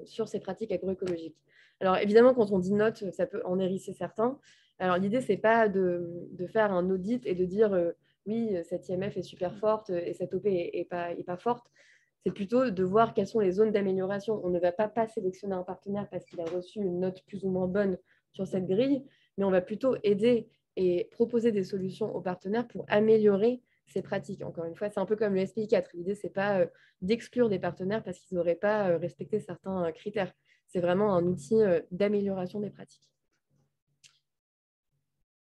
sur ces pratiques agroécologiques. Alors évidemment, quand on dit note, ça peut en hérisser certains. Alors l'idée, ce n'est pas de faire un audit et de dire oui, cette IMF est super forte et cette OP n'est pas forte. C'est plutôt de voir quelles sont les zones d'amélioration. On ne va pas sélectionner un partenaire parce qu'il a reçu une note plus ou moins bonne sur cette grille, mais on va plutôt aider et proposer des solutions aux partenaires pour améliorer ces pratiques. Encore une fois, c'est un peu comme le SPI 4. L'idée, ce n'est pas d'exclure des partenaires parce qu'ils n'auraient pas respecté certains critères. C'est vraiment un outil d'amélioration des pratiques.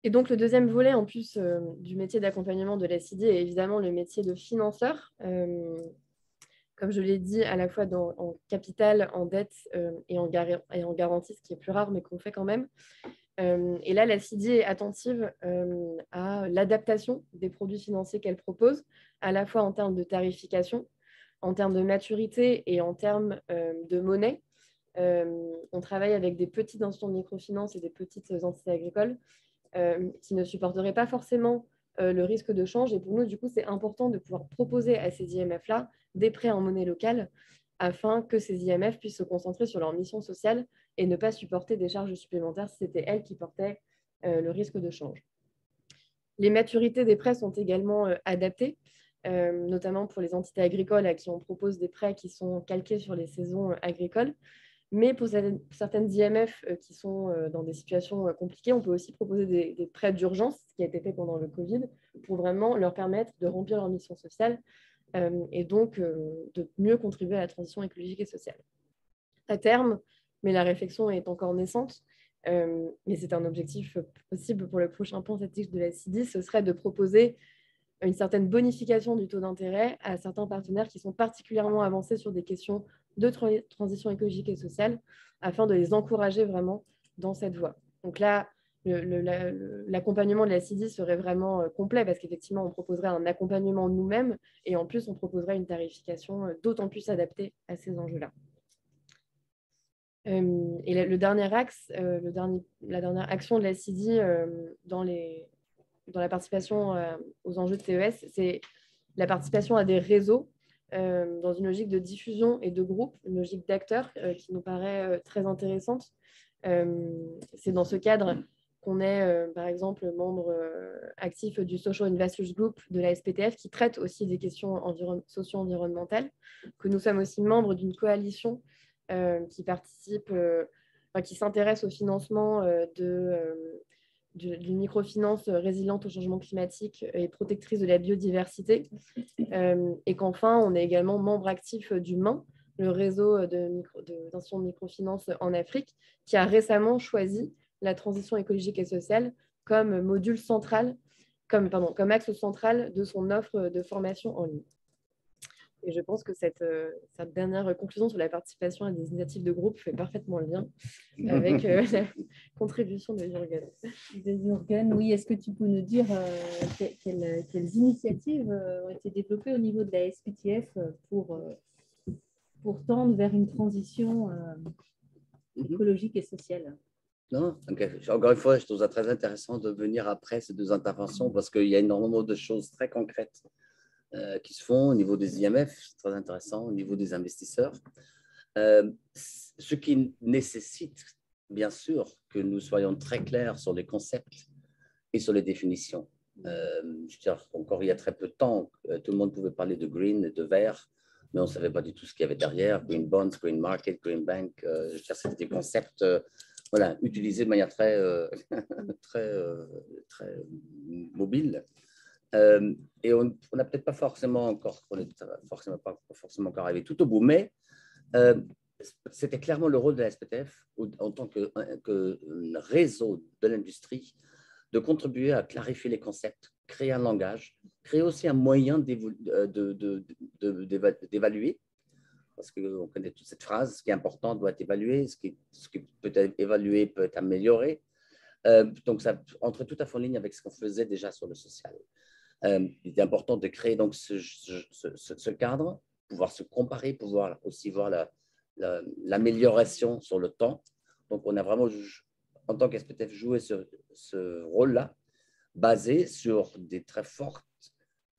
Et donc, le deuxième volet, en plus du métier d'accompagnement de la CIDI, est évidemment le métier de financeur. Comme je l'ai dit, à la fois en capital, en dette et en garantie, ce qui est plus rare, mais qu'on fait quand même. Et là, la CIDI est attentive à l'adaptation des produits financiers qu'elle propose, à la fois en termes de tarification, en termes de maturité et en termes de monnaie. On travaille avec des petites institutions de microfinance et des petites entités agricoles qui ne supporteraient pas forcément le risque de change. Et pour nous, du coup, c'est important de pouvoir proposer à ces IMF-là des prêts en monnaie locale afin que ces IMF puissent se concentrer sur leur mission sociale et ne pas supporter des charges supplémentaires si c'était elles qui portaient le risque de change. Les maturités des prêts sont également adaptées, notamment pour les entités agricoles à qui on propose des prêts qui sont calqués sur les saisons agricoles. Mais pour certaines IMF qui sont dans des situations compliquées, on peut aussi proposer des prêts d'urgence, ce qui a été fait pendant le Covid, pour vraiment leur permettre de remplir leur mission sociale et donc de mieux contribuer à la transition écologique et sociale. À terme, mais la réflexion est encore naissante, mais c'est un objectif possible pour le prochain plan stratégique de la CIDI, ce serait de proposer une certaine bonification du taux d'intérêt à certains partenaires qui sont particulièrement avancés sur des questions de transition écologique et sociale, afin de les encourager vraiment dans cette voie. Donc là, l'accompagnement de la CIDI serait vraiment complet parce qu'effectivement, on proposerait un accompagnement nous-mêmes et en plus, on proposerait une tarification d'autant plus adaptée à ces enjeux-là. Et le dernier axe, la dernière action de la CIDI dans la participation aux enjeux de CES, c'est la participation à des réseaux dans une logique de diffusion et de groupe, une logique d'acteurs qui nous paraît très intéressante. C'est dans ce cadre qu'on est, par exemple, membre actif du Social Investors Group de la SPTF, qui traite aussi des questions socio-environnementales, que nous sommes aussi membres d'une coalition qui participe, qui s'intéresse au financement d'une microfinance résiliente au changement climatique et protectrice de la biodiversité. Et qu'enfin, on est également membre actif du MAIN, le réseau d'institutions de microfinance en Afrique, qui a récemment choisi la transition écologique et sociale comme module central, comme axe central de son offre de formation en ligne. Et je pense que cette dernière conclusion sur la participation à des initiatives de groupe fait parfaitement le lien avec la contribution de Jürgen. Oui, est-ce que tu peux nous dire quelles initiatives ont été développées au niveau de la SPTF pour tendre vers une transition écologique et sociale? Non, encore une fois, je trouve ça très intéressant de venir après ces deux interventions parce qu'il y a énormément de choses très concrètes qui se font au niveau des IMF, c'est très intéressant, au niveau des investisseurs. Ce qui nécessite, bien sûr, que nous soyons très clairs sur les concepts et sur les définitions. Je veux dire, encore il y a très peu de temps, tout le monde pouvait parler de green et de vert, mais on ne savait pas du tout ce qu'il y avait derrière, green bonds, green market, green bank. Je veux dire, c'était des concepts voilà, utilisés de manière très, très mobile. Et on n'a peut-être pas forcément encore encore arrivé tout au bout, mais c'était clairement le rôle de la SPTF en tant que réseau de l'industrie de contribuer à clarifier les concepts, créer un langage, créer aussi un moyen d'évaluer, parce qu'on connaît toute cette phrase, ce qui est important doit être évalué, ce qui peut être évalué peut être amélioré. Donc ça entrait tout à fait en ligne avec ce qu'on faisait déjà sur le social. Il est important de créer donc ce cadre, pouvoir se comparer, pouvoir aussi voir l'amélioration sur le temps. Donc, on a vraiment, en tant qu'SPTF, joué ce rôle-là, basé sur des très forts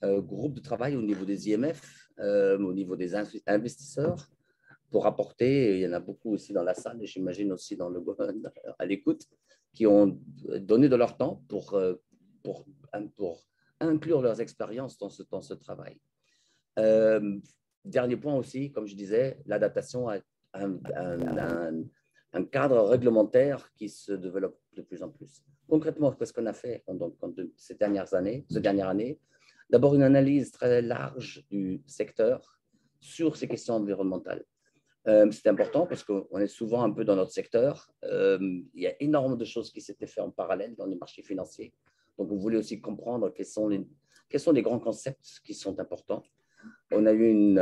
groupes de travail au niveau des IMF, au niveau des investisseurs, pour apporter, il y en a beaucoup aussi dans la salle, et j'imagine aussi à l'écoute, qui ont donné de leur temps pour inclure leurs expériences dans ce travail. Dernier point aussi, comme je disais, l'adaptation à un cadre réglementaire qui se développe de plus en plus. Concrètement, qu'est-ce qu'on a fait ces dernières années? D'abord, une analyse très large du secteur sur ces questions environnementales. C'est important parce qu'on est souvent un peu dans notre secteur. Il y a énormément de choses qui s'étaient faites en parallèle dans les marchés financiers. Donc, on voulait aussi comprendre quels sont les grands concepts qui sont importants. On a eu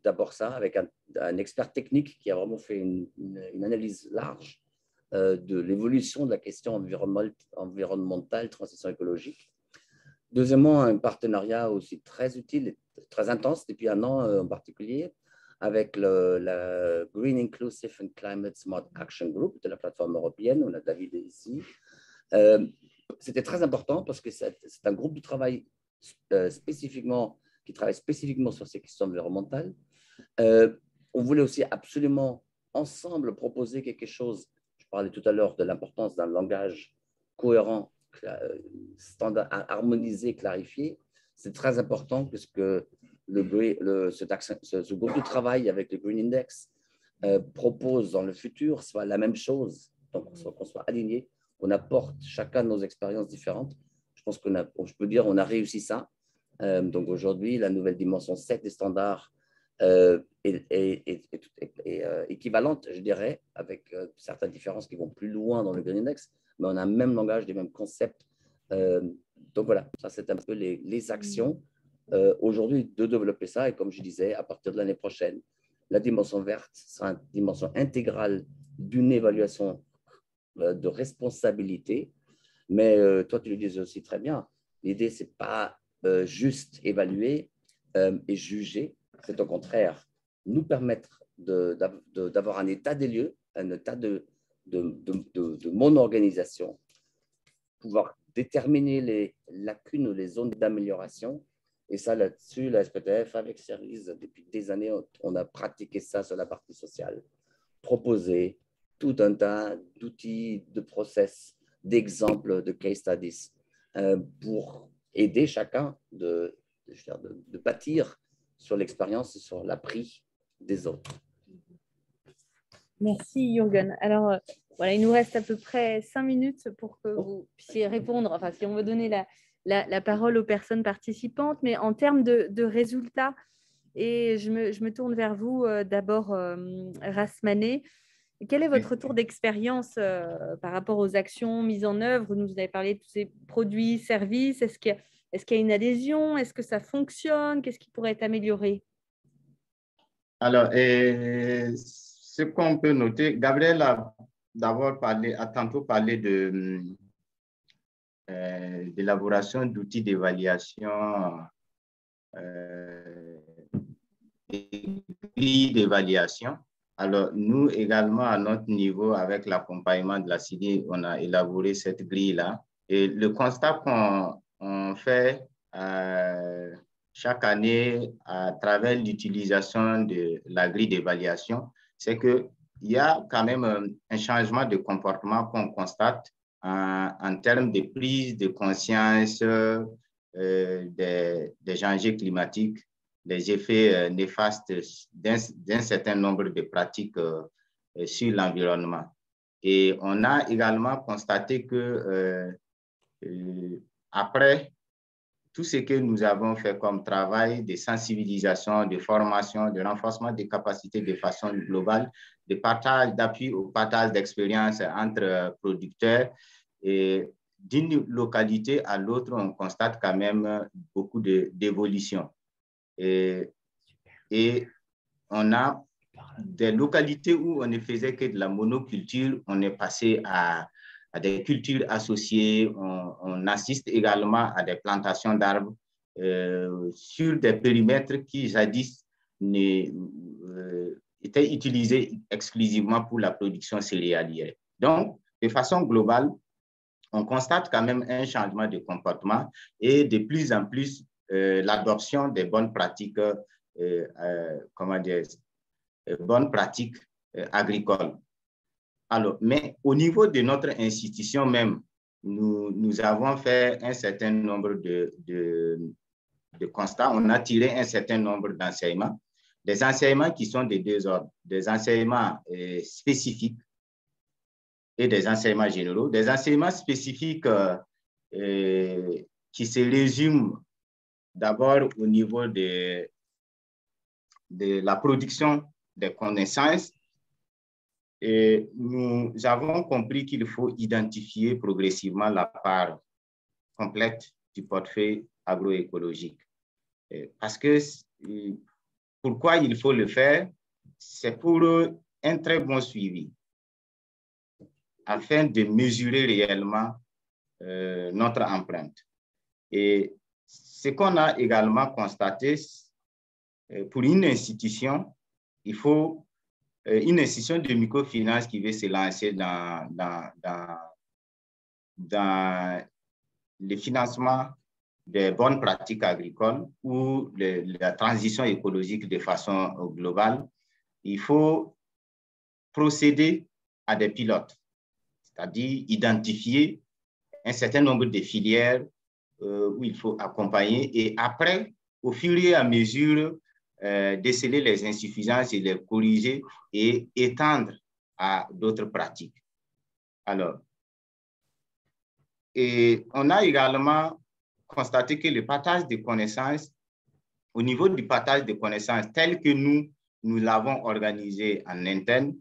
d'abord ça avec un expert technique qui a vraiment fait une analyse large de l'évolution de la question environnementale, transition écologique. Deuxièmement, un partenariat aussi très utile et très intense depuis un an en particulier avec la Green Inclusive and Climate Smart Action Group de la plateforme européenne. On a David ici. C'était très important parce que c'est un groupe de travail qui travaille spécifiquement sur ces questions environnementales. On voulait aussi absolument ensemble proposer quelque chose. Je parlais tout à l'heure de l'importance d'un langage cohérent, standard, harmonisé, clarifié. C'est très important que ce groupe de travail avec le Green Index propose dans le futur soit la même chose, donc qu'on soit aligné, on apporte chacun de nos expériences différentes. Je pense je peux dire qu'on a réussi ça. Donc aujourd'hui, la nouvelle dimension 7 des standards est équivalente, je dirais, avec certaines différences qui vont plus loin dans le Green Index, mais on a le même langage, les mêmes concepts. Donc voilà, ça c'est un peu les actions aujourd'hui de développer ça. Et comme je disais, à partir de l'année prochaine, la dimension verte sera une dimension intégrale d'une évaluation de responsabilité. Mais toi, tu le disais aussi très bien, l'idée, ce n'est pas juste évaluer et juger, c'est au contraire nous permettre d'avoir un état des lieux, un état de mon organisation, pouvoir déterminer les lacunes ou les zones d'amélioration. Et ça, là-dessus, la SPTF, avec Service, depuis des années, on a pratiqué ça sur la partie sociale. Proposer tout un tas d'outils, de process, d'exemples, de case studies pour aider chacun de bâtir sur l'expérience et sur l'appris des autres. Merci Jürgen. Alors, voilà, il nous reste à peu près 5 minutes pour que vous puissiez répondre, enfin, si on veut donner la parole aux personnes participantes, mais en termes de résultats, et je me tourne vers vous d'abord, Rasmané. Quel est votre retour d'expérience par rapport aux actions mises en œuvre? Vous nous avez parlé de tous ces produits, services. Est-ce qu'il y a une adhésion? Est-ce que ça fonctionne? Qu'est-ce qui pourrait être amélioré? Alors, ce qu'on peut noter, Gabriel a tantôt parlé d'élaboration d'outils d'évaluation, d'évaluation. Alors, nous également, à notre niveau, avec l'accompagnement de la CIDI, on a élaboré cette grille-là. Et le constat qu'on fait chaque année à travers l'utilisation de la grille d'évaluation, c'est qu'il y a quand même un changement de comportement qu'on constate en termes de prise de conscience des enjeux climatiques, des effets néfastes d'un certain nombre de pratiques sur l'environnement. Et on a également constaté que après tout ce que nous avons fait comme travail de sensibilisation, de formation, de renforcement des capacités de façon globale, de partage, d'appui au partage d'expériences entre producteurs, et d'une localité à l'autre, on constate quand même beaucoup d'évolution. Et on a des localités où on ne faisait que de la monoculture, on est passé à des cultures associées, on assiste également à des plantations d'arbres sur des périmètres qui jadis étaient utilisés exclusivement pour la production céréalière. Donc, de façon globale, on constate quand même un changement de comportement et de plus en plus l'adoption des bonnes pratiques, bonnes pratiques agricoles. Alors, mais au niveau de notre institution même, nous avons fait un certain nombre de constats. On a tiré un certain nombre d'enseignements. Des enseignements qui sont de deux ordres. Des enseignements spécifiques et des enseignements généraux. Des enseignements spécifiques qui se résument d'abord au niveau de la production des connaissances. Et nous avons compris qu'il faut identifier progressivement la part complète du portefeuille agroécologique. Parce que pourquoi il faut le faire? C'est pour un très bon suivi, afin de mesurer réellement notre empreinte. Et ce qu'on a également constaté, pour une institution, il faut une institution de microfinance qui veut se lancer dans le financement des bonnes pratiques agricoles ou la transition écologique de façon globale, il faut procéder à des pilotes, c'est-à-dire identifier un certain nombre de filières où il faut accompagner et après, au fur et à mesure, déceler les insuffisances et les corriger et étendre à d'autres pratiques. Alors, et on a également constaté que le partage de connaissances, au niveau du partage de connaissances tel que nous l'avons organisé en interne,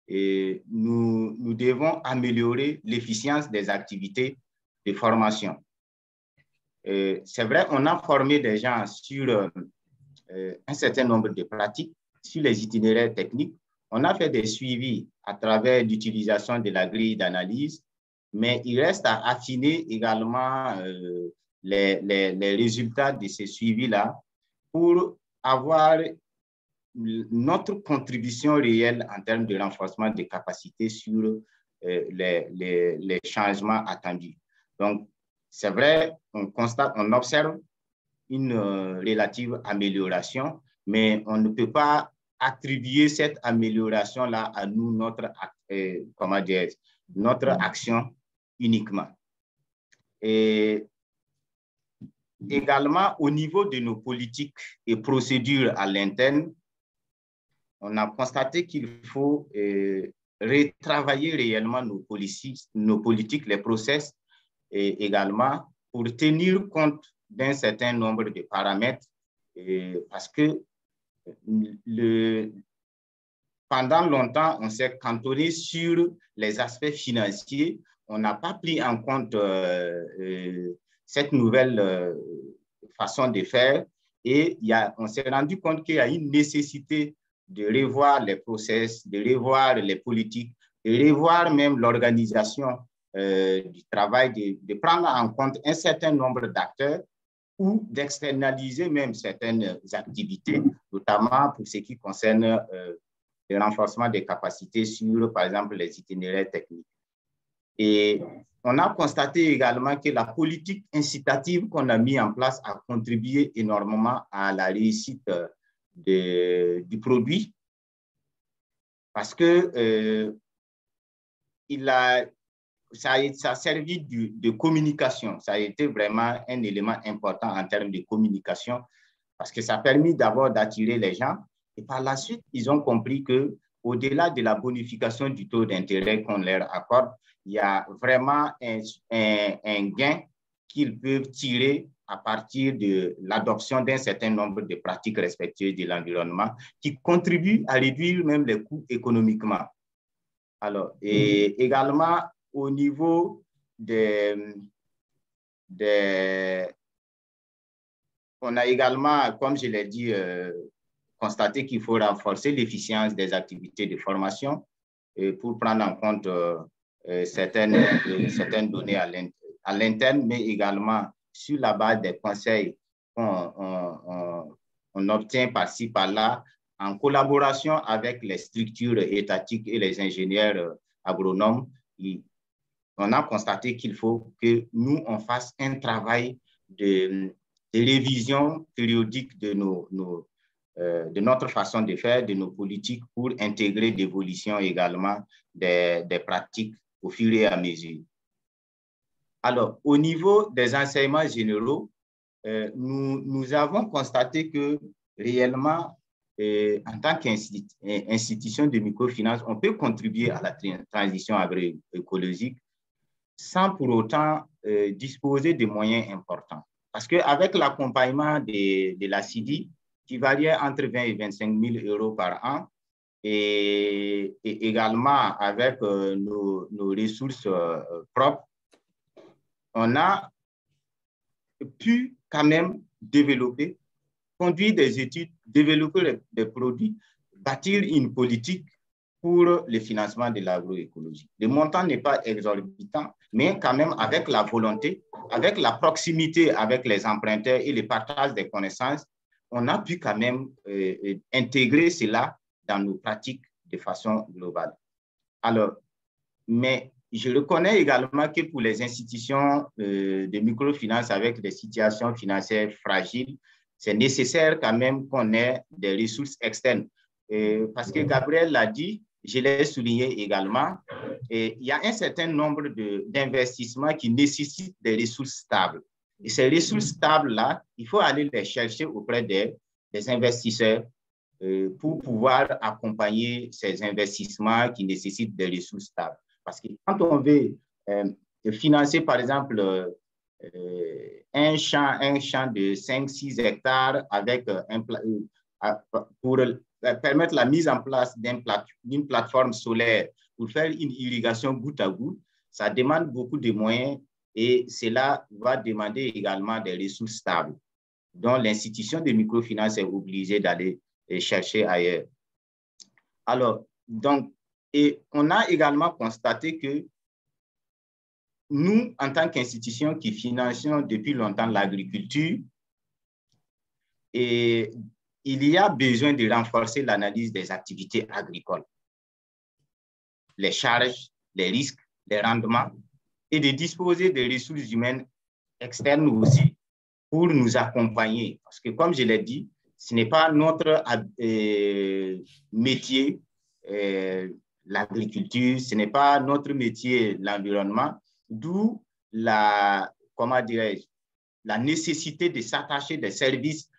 et nous devons améliorer l'efficience des activités de formation. C'est vrai, on a formé des gens sur un certain nombre de pratiques, sur les itinéraires techniques. On a fait des suivis à travers l'utilisation de la grille d'analyse, mais il reste à affiner également les résultats de ces suivis-là pour avoir notre contribution réelle en termes de renforcement des capacités sur les changements attendus. Donc, c'est vrai, on observe une relative amélioration, mais on ne peut pas attribuer cette amélioration-là à nous, notre action uniquement. Et également, au niveau de nos politiques et procédures à l'interne, on a constaté qu'il faut retravailler réellement nos politiques, les process, et également pour tenir compte d'un certain nombre de paramètres, parce que pendant longtemps, on s'est cantonné sur les aspects financiers. On n'a pas pris en compte cette nouvelle façon de faire et on s'est rendu compte qu'il y a une nécessité de revoir les process, de revoir les politiques, de revoir même l'organisation du travail, de prendre en compte un certain nombre d'acteurs ou d'externaliser même certaines activités, notamment pour ce qui concerne le renforcement des capacités sur, par exemple, les itinéraires techniques. Et on a constaté également que la politique incitative qu'on a mis en place a contribué énormément à la réussite du produit parce que ça a servi de communication. Ça a été vraiment un élément important en termes de communication parce que ça a permis d'abord d'attirer les gens et par la suite, ils ont compris qu'au-delà de la bonification du taux d'intérêt qu'on leur accorde, il y a vraiment un gain qu'ils peuvent tirer à partir de l'adoption d'un certain nombre de pratiques respectueuses de l'environnement qui contribuent à réduire même les coûts économiquement. Alors, et également, au niveau on a également, comme je l'ai dit, constaté qu'il faut renforcer l'efficience des activités de formation pour prendre en compte certaines données à l'interne, mais également sur la base des conseils qu'on obtient par-ci, par-là, en collaboration avec les structures étatiques et les ingénieurs agronomes. On a constaté qu'il faut que nous, on fasse un travail de révision périodique de notre façon de faire, de nos politiques pour intégrer l'évolution également des pratiques au fur et à mesure. Alors, au niveau des enseignements généraux, nous avons constaté que réellement, en tant qu'institution de microfinance, on peut contribuer à la transition agroécologique sans pour autant disposer de moyens importants. Parce qu'avec l'accompagnement de la CIDI, qui variait entre 20 et 25 000 euros par an, et également avec nos ressources propres, on a pu quand même développer, conduire des études, développer des produits, bâtir une politique pour le financement de l'agroécologie. Le montant n'est pas exorbitant, mais quand même avec la volonté, avec la proximité avec les emprunteurs et le partage des connaissances, on a pu quand même intégrer cela dans nos pratiques de façon globale. Alors, mais je reconnais également que pour les institutions de microfinance avec des situations financières fragiles, c'est nécessaire quand même qu'on ait des ressources externes. Parce que Gabriel l'a dit, je l'ai souligné également, il y a un certain nombre d'investissements qui nécessitent des ressources stables. Et ces ressources stables-là, il faut aller les chercher auprès des investisseurs pour pouvoir accompagner ces investissements qui nécessitent des ressources stables. Parce que quand on veut financer, par exemple, un champ de 5-6 hectares avec pour permettre la mise en place d'une plateforme solaire pour faire une irrigation goutte à goutte, ça demande beaucoup de moyens et cela va demander également des ressources stables dont l'institution de microfinance est obligée d'aller chercher ailleurs. Alors, donc, et on a également constaté que nous, en tant qu'institution qui finançons depuis longtemps l'agriculture, et il y a besoin de renforcer l'analyse des activités agricoles, les charges, les risques, les rendements, et de disposer des ressources humaines externes aussi pour nous accompagner. Parce que, comme je l'ai dit, ce n'est pas notre métier, l'agriculture, ce n'est pas notre métier, l'environnement, d'où comment dirais-je, la nécessité de s'attacher des services,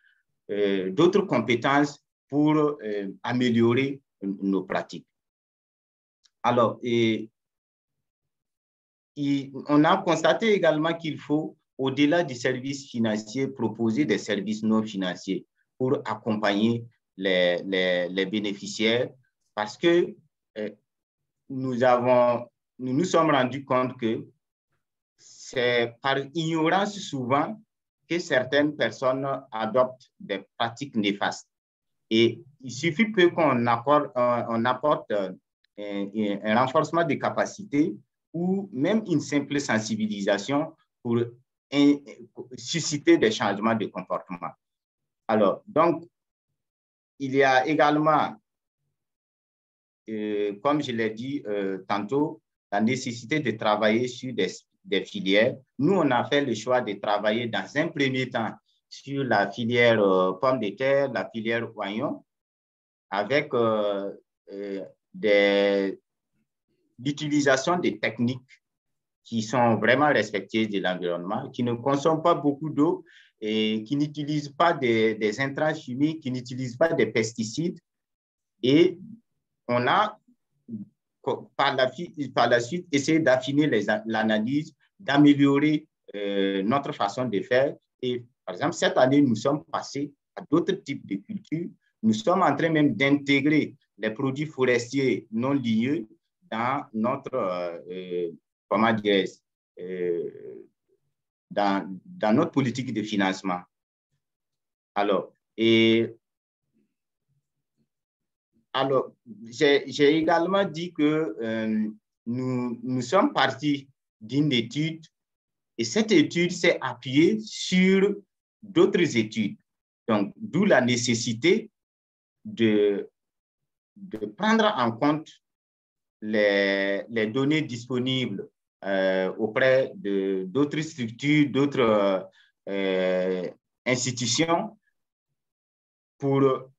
d'autres compétences pour améliorer nos pratiques. Alors, on a constaté également qu'il faut, au-delà du service financier, proposer des services non financiers pour accompagner les bénéficiaires, parce que nous nous sommes rendus compte que c'est par ignorance souvent que certaines personnes adoptent des pratiques néfastes. Et il suffit peu qu'on apporte un renforcement des capacités ou même une simple sensibilisation pour susciter des changements de comportement. Alors, donc, il y a également, comme je l'ai dit tantôt, la nécessité de travailler sur des filières. Nous, on a fait le choix de travailler dans un premier temps sur la filière pommes de terre, la filière oignon, avec l'utilisation des techniques qui sont vraiment respectueuses de l'environnement, qui ne consomment pas beaucoup d'eau et qui n'utilisent pas des intrants chimiques, qui n'utilisent pas des pesticides. Et on a, par la suite, essayé d'affiner l'analyse, d'améliorer notre façon de faire. Et par exemple, cette année, nous sommes passés à d'autres types de cultures. Nous sommes en train même d'intégrer les produits forestiers non liés dans notre, comment dire, dans notre politique de financement. Alors, j'ai également dit que nous sommes partis d'une étude et cette étude s'est appuyée sur d'autres études. Donc, d'où la nécessité de prendre en compte les données disponibles auprès d'autres structures, d'autres institutions pour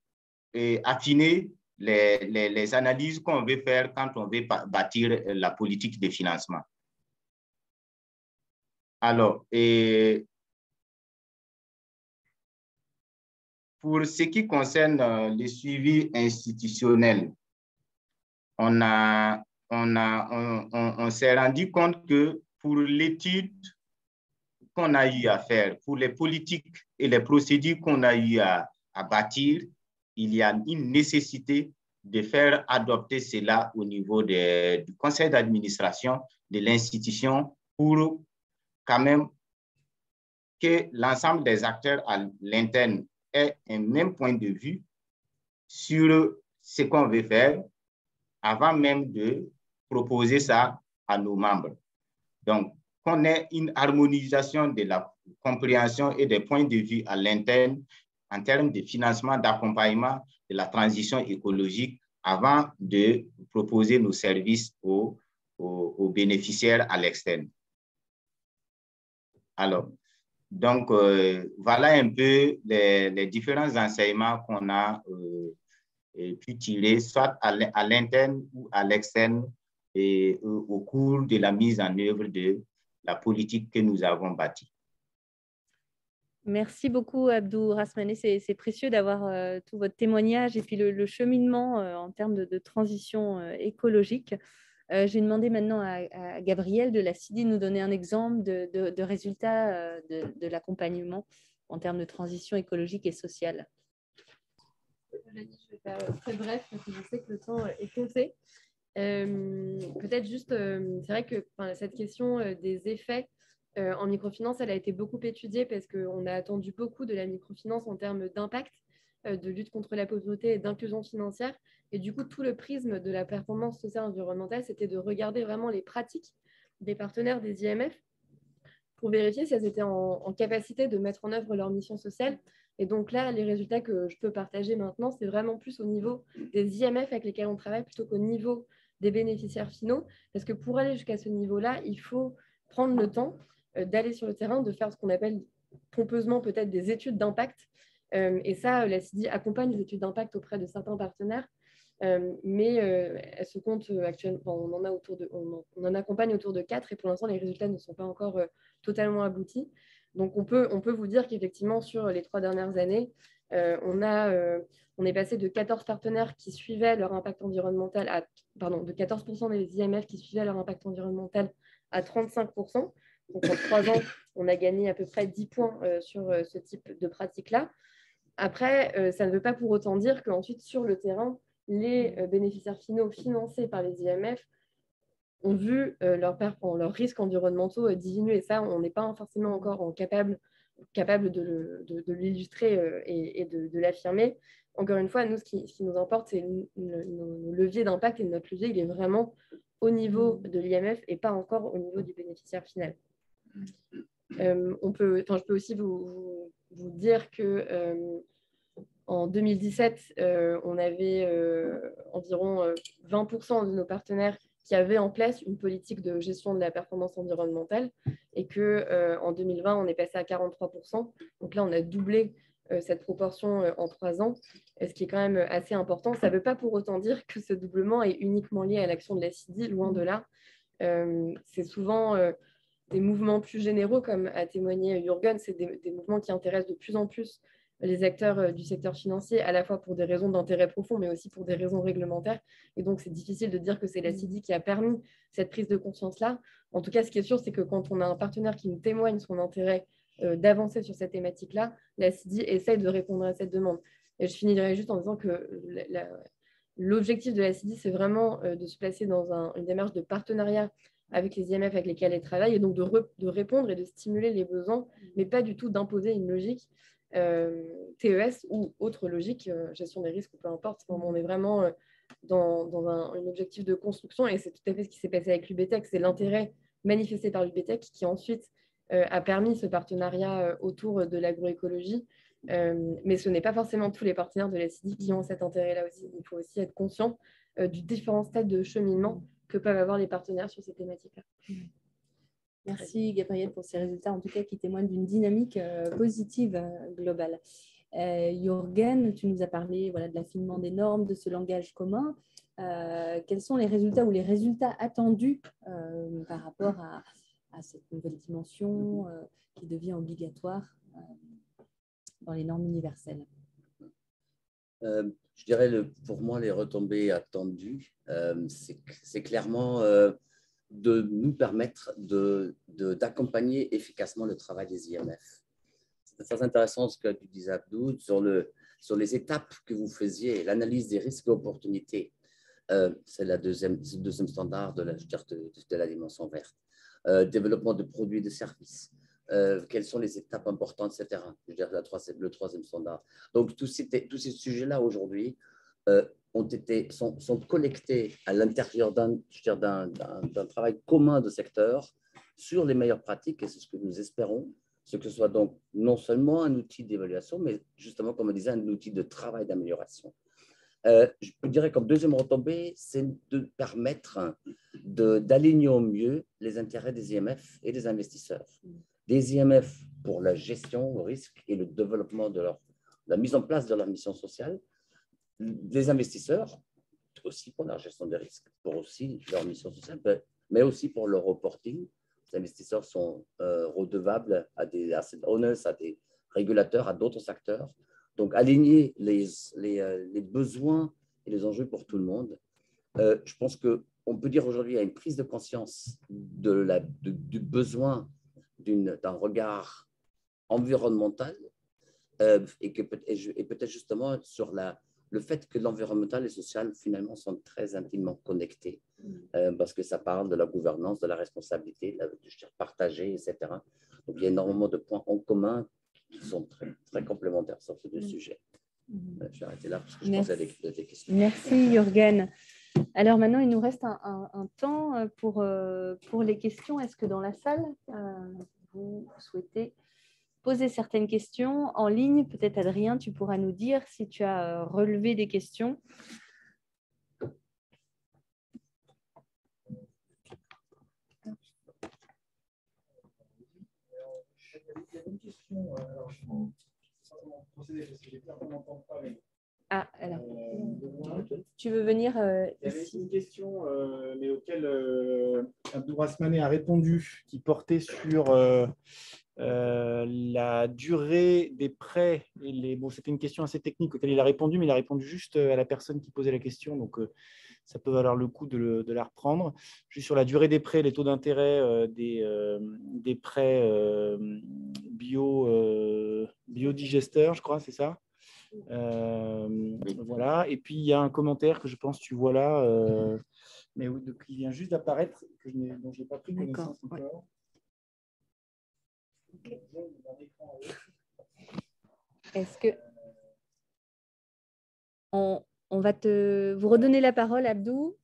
affiner les analyses qu'on veut faire quand on veut bâtir la politique de financement. Alors, pour ce qui concerne le suivi institutionnel, on s'est rendu compte que pour l'étude qu'on a eu à faire, pour les politiques et les procédures qu'on a eu à bâtir, il y a une nécessité de faire adopter cela au niveau du conseil d'administration de l'institution pour quand même que l'ensemble des acteurs à l'interne aient un même point de vue sur ce qu'on veut faire avant même de proposer ça à nos membres. Donc, qu'on ait une harmonisation de la compréhension et des points de vue à l'interne en termes de financement, d'accompagnement de la transition écologique avant de proposer nos services aux bénéficiaires à l'externe. Alors, donc, voilà un peu les différents enseignements qu'on a pu tirer, soit à l'interne ou à l'externe, et au cours de la mise en œuvre de la politique que nous avons bâtie. Merci beaucoup, Abdou Rasmane. C'est précieux d'avoir tout votre témoignage et puis le cheminement en termes de transition écologique. Je vais demander maintenant à Gabriel de la CIDI de nous donner un exemple de résultats de l'accompagnement en termes de transition écologique et sociale. Je vais faire très bref parce que je sais que le temps est compté. Peut-être juste, c'est vrai que cette question des effets en microfinance, elle a été beaucoup étudiée parce qu'on a attendu beaucoup de la microfinance en termes d'impact, de lutte contre la pauvreté et d'inclusion financière. Et du coup, tout le prisme de la performance sociale environnementale, c'était de regarder vraiment les pratiques des partenaires des IMF pour vérifier si elles étaient en capacité de mettre en œuvre leur mission sociale Et donc là, les résultats que je peux partager maintenant, c'est vraiment plus au niveau des IMF avec lesquels on travaille plutôt qu'au niveau des bénéficiaires finaux. Parce que pour aller jusqu'à ce niveau-là, il faut prendre le temps d'aller sur le terrain, de faire ce qu'on appelle pompeusement peut-être des études d'impact. Et ça, la CIDI accompagne les études d'impact auprès de certains partenaires. Mais elle se compte actuellement, on en accompagne autour de 4 et pour l'instant, les résultats ne sont pas encore totalement aboutis. Donc, on peut vous dire qu'effectivement, sur les 3 dernières années, on est passé de 14 partenaires qui suivaient leur impact environnemental de 14% des IMF qui suivaient leur impact environnemental à 35%. Donc, en 3 ans, on a gagné à peu près 10 points sur ce type de pratique-là. Après, ça ne veut pas pour autant dire qu'ensuite, sur le terrain, les bénéficiaires finaux financés par les IMF ont vu leurs risques environnementaux diminuer. Et ça, on n'est pas forcément encore capable de l'illustrer et de l'affirmer. Encore une fois, nous, ce qui nous importe, c'est nos leviers d'impact et notre levier, il est vraiment au niveau de l'IMF et pas encore au niveau du bénéficiaire final. Je peux aussi vous dire que en 2017, on avait environ 20% de nos partenaires qui avaient en place une politique de gestion de la performance environnementale et qu'en 2020, on est passé à 43%. Donc là, on a doublé cette proportion en 3 ans, ce qui est quand même assez important. Ça ne veut pas pour autant dire que ce doublement est uniquement lié à l'action de la CIDI, loin de là. C'est souvent des mouvements plus généraux, comme a témoigné Jürgen, c'est des mouvements qui intéressent de plus en plus les acteurs du secteur financier, à la fois pour des raisons d'intérêt profond, mais aussi pour des raisons réglementaires. Et donc, c'est difficile de dire que c'est la CIDI qui a permis cette prise de conscience-là. En tout cas, ce qui est sûr, c'est que quand on a un partenaire qui nous témoigne son intérêt d'avancer sur cette thématique-là, la CIDI essaye de répondre à cette demande. Et je finirai juste en disant que l'objectif de la CIDI, c'est vraiment de se placer dans une démarche de partenariat avec les IMF avec lesquels elle travaille, et donc de répondre et de stimuler les besoins, mais pas du tout d'imposer une logique TES ou autre logique, gestion des risques, ou peu importe. On est vraiment dans un objectif de construction, et c'est tout à fait ce qui s'est passé avec l'UBTEC. C'est l'intérêt manifesté par l'UBTEC qui ensuite a permis ce partenariat autour de l'agroécologie. Mais ce n'est pas forcément tous les partenaires de la CIDI qui ont cet intérêt-là aussi. Il faut aussi être conscient du différents stades de cheminement que peuvent avoir les partenaires sur ces thématiques-là. Merci Gabrielle pour ces résultats, en tout cas qui témoignent d'une dynamique positive globale. Jürgen, tu nous as parlé de l'affinement des normes, de ce langage commun. Quels sont les résultats ou les résultats attendus par rapport à cette nouvelle dimension qui devient obligatoire dans les normes universelles? Je dirais, pour moi, les retombées attendues, c'est clairement de nous permettre d'accompagner efficacement le travail des IMF. C'est très intéressant ce que tu disais, Abdou, sur les étapes que vous faisiez, l'analyse des risques et opportunités. C'est le deuxième standard de la dimension verte. Développement de produits et de services. Quelles sont les étapes importantes, etc. Je dirais le troisième standard. Donc, tous ces sujets-là aujourd'hui sont collectés à l'intérieur d'un travail commun de secteur sur les meilleures pratiques, et c'est ce que nous espérons, ce que ce soit donc non seulement un outil d'évaluation, mais justement, comme on disait, un outil de travail d'amélioration. Je dirais comme deuxième retombée, c'est de permettre d'aligner au mieux les intérêts des IMF et des investisseurs. Des IMF pour la gestion au risque et le développement de la mise en place de leur mission sociale, des investisseurs aussi pour la gestion des risques, pour aussi leur mission sociale, mais aussi pour leur reporting. Les investisseurs sont redevables à des asset owners, à des régulateurs, à d'autres acteurs. Donc, aligner les besoins et les enjeux pour tout le monde. Je pense qu'on peut dire aujourd'hui qu'il y a une prise de conscience du besoin d'un regard environnemental et peut-être justement sur le fait que l'environnemental et social finalement sont très intimement connectés parce que ça parle de la gouvernance, de la responsabilité, de partager, etc. Donc, il y a énormément de points en commun qui sont très, très complémentaires sur ces deux sujets. Je vais arrêter là parce que je pensais à des questions. Merci Jürgen. Alors maintenant, il nous reste un temps pour les questions. Est-ce que dans la salle, vous souhaitez posé certaines questions en ligne. Peut-être, Adrien, tu pourras nous dire si tu as relevé des questions. Ah, alors, tu veux venir Il y avait ici? une question, mais auquel Abdou Rasmane a répondu, qui portait sur la durée des prêts. Bon, c'était une question assez technique auquel il a répondu, mais il a répondu juste à la personne qui posait la question, donc ça peut valoir le coup de la reprendre. Juste sur la durée des prêts, les taux d'intérêt des prêts biodigesteurs, je crois, c'est ça. Voilà. Et puis il y a un commentaire que je pense que tu vois là, mais qui vient juste d'apparaître, dont je n'ai pas pris connaissance encore. Okay. Est-ce que on va vous redonner la parole, Abdou?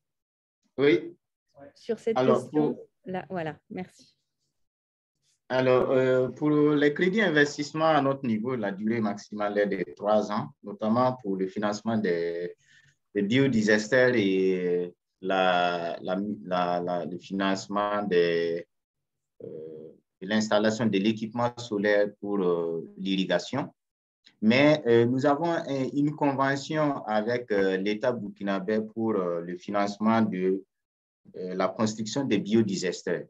Oui. Sur cette question. Là, voilà, merci. Alors, pour les crédits investissement à notre niveau, la durée maximale est de 3 ans, notamment pour le financement des biodigesters et le financement de l'installation de l'équipement solaire pour l'irrigation. Mais nous avons une convention avec l'État burkinabé pour le financement de la construction des biodigesters.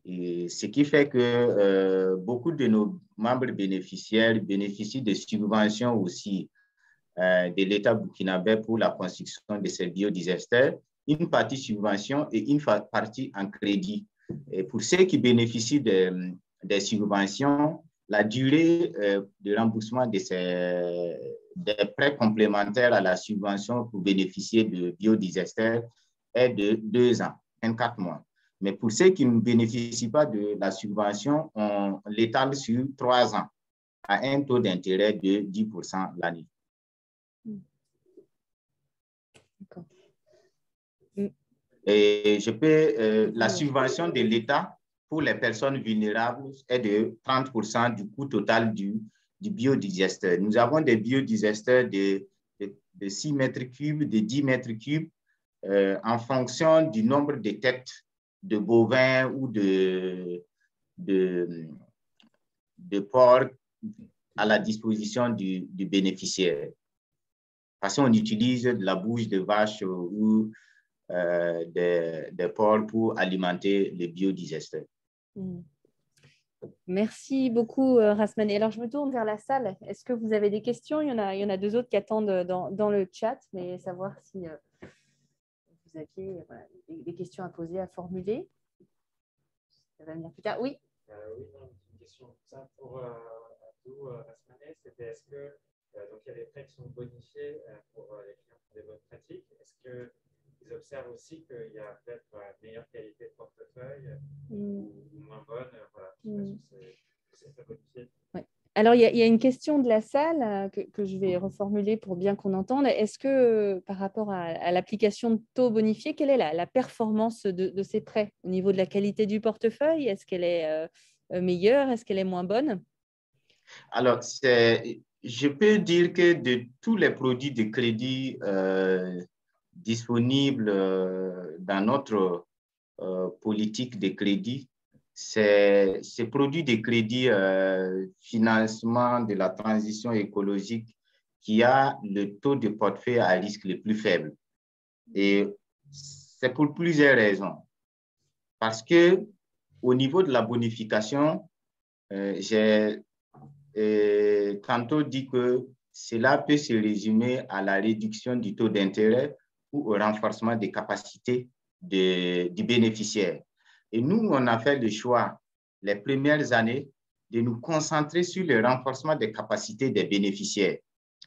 Et ce qui fait que beaucoup de nos membres bénéficiaires bénéficient de subventions aussi de l'État burkinabé pour la construction de ces biodigesters, une partie subvention et une partie en crédit. Et pour ceux qui bénéficient des subventions, la durée de remboursement des prêts complémentaires à la subvention pour bénéficier de biodigesters est de 2 ans, 24 mois. Mais pour ceux qui ne bénéficient pas de la subvention, on l'étale sur 3 ans à un taux d'intérêt de 10% l'année. D'accord. Et la subvention de l'État pour les personnes vulnérables est de 30% du coût total du biodigester. Nous avons des biodigesters de 6 mètres cubes, de 10 mètres cubes, en fonction du nombre de têtes de bovins ou de porcs à la disposition du bénéficiaire. Parce qu'on utilise de la bouche de vache ou des porcs pour alimenter les biodigesters. Merci beaucoup, Rasmane. Alors, je me tourne vers la salle. Est-ce que vous avez des questions? Il y en a 2 autres qui attendent dans le chat, mais savoir si vous aviez des questions à poser, à formuler. Ça va venir plus tard. Oui. Oui, une question pour Abdou Rasmane, c'était est-ce que donc il y a des prêts qui sont bonifiés pour les clients qui ont des bonnes pratiques. Est-ce qu'ils observent aussi qu'il y a peut-être une meilleure qualité de portefeuille ou moins bonne? Voilà, c'est très bonifié. Ouais. Alors, il y a une question de la salle que je vais reformuler pour bien qu'on entende. Est-ce que par rapport à l'application de taux bonifiés, quelle est la performance de ces prêts au niveau de la qualité du portefeuille? Est-ce qu'elle est meilleure? Est-ce qu'elle est moins bonne? Alors, je peux dire que de tous les produits de crédit disponibles dans notre politique de crédit, c'est ces produits de crédit financement de la transition écologique qui a le taux de portefeuille à risque le plus faible. Et c'est pour plusieurs raisons. Parce que au niveau de la bonification, j'ai tantôt dit que cela peut se résumer à la réduction du taux d'intérêt ou au renforcement des capacités du bénéficiaire. Et nous, on a fait le choix, les premières années, de nous concentrer sur le renforcement des capacités des bénéficiaires,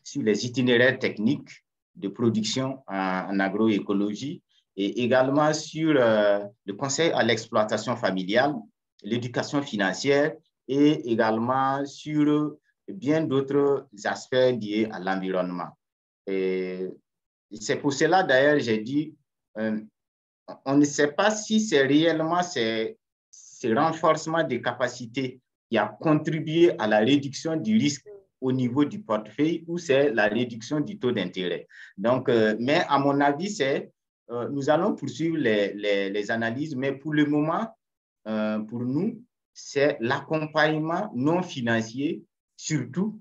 sur les itinéraires techniques de production en agroécologie et également sur le conseil à l'exploitation familiale, l'éducation financière et également sur bien d'autres aspects liés à l'environnement. Et c'est pour cela, d'ailleurs, j'ai dit, on ne sait pas si c'est réellement ce renforcement des capacités qui a contribué à la réduction du risque au niveau du portefeuille ou c'est la réduction du taux d'intérêt. Donc, mais à mon avis, nous allons poursuivre les analyses, mais pour le moment, pour nous, c'est l'accompagnement non financier, surtout,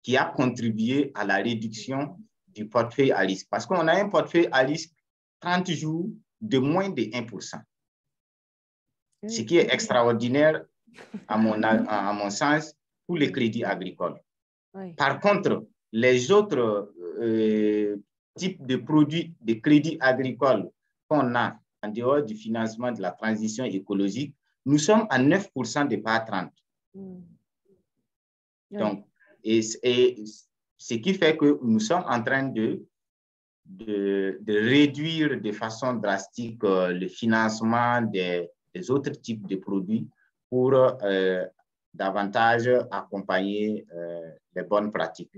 qui a contribué à la réduction du portefeuille à risque. Parce qu'on a un portefeuille à risque 30 jours de moins de 1%. Ce qui est extraordinaire, à mon sens, pour les crédits agricoles. Oui. Par contre, les autres types de produits de crédits agricoles qu'on a en dehors du financement de la transition écologique, nous sommes à 9% de part 30. Donc, et ce qui fait que nous sommes en train de réduire de façon drastique le financement des autres types de produits pour davantage accompagner les bonnes pratiques.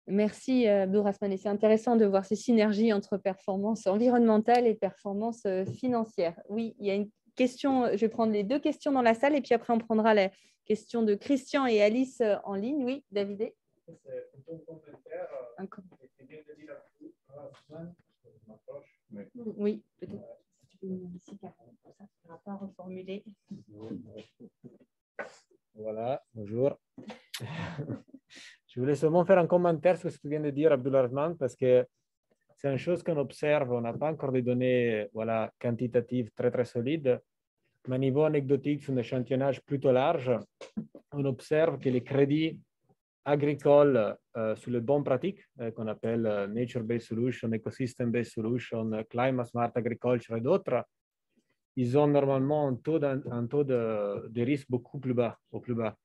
Merci Abdourahmane. C'est intéressant de voir ces synergies entre performance environnementale et performance financière. Oui, il y a une question, je vais prendre les deux questions dans la salle et puis après on prendra la question de Christian et Alice en ligne. Oui, David. C'est plutôt un commentaire. Oui, peut-être. Ici, comme ça, tu ne pourras pas reformuler. Voilà, bonjour. Je voulais seulement faire un commentaire sur ce que tu viens de dire, Abdourahmane, parce que c'est une chose qu'on observe. On n'a pas encore des données quantitatives très solides, mais à niveau anecdotique, sur un échantillonnage plutôt large, on observe que les crédits agricoles sur les bonnes pratiques, qu'on appelle Nature-Based Solution, Ecosystem-Based Solution, Climate Smart Agriculture et d'autres, ils ont normalement un taux de risque beaucoup plus bas, au plus bas.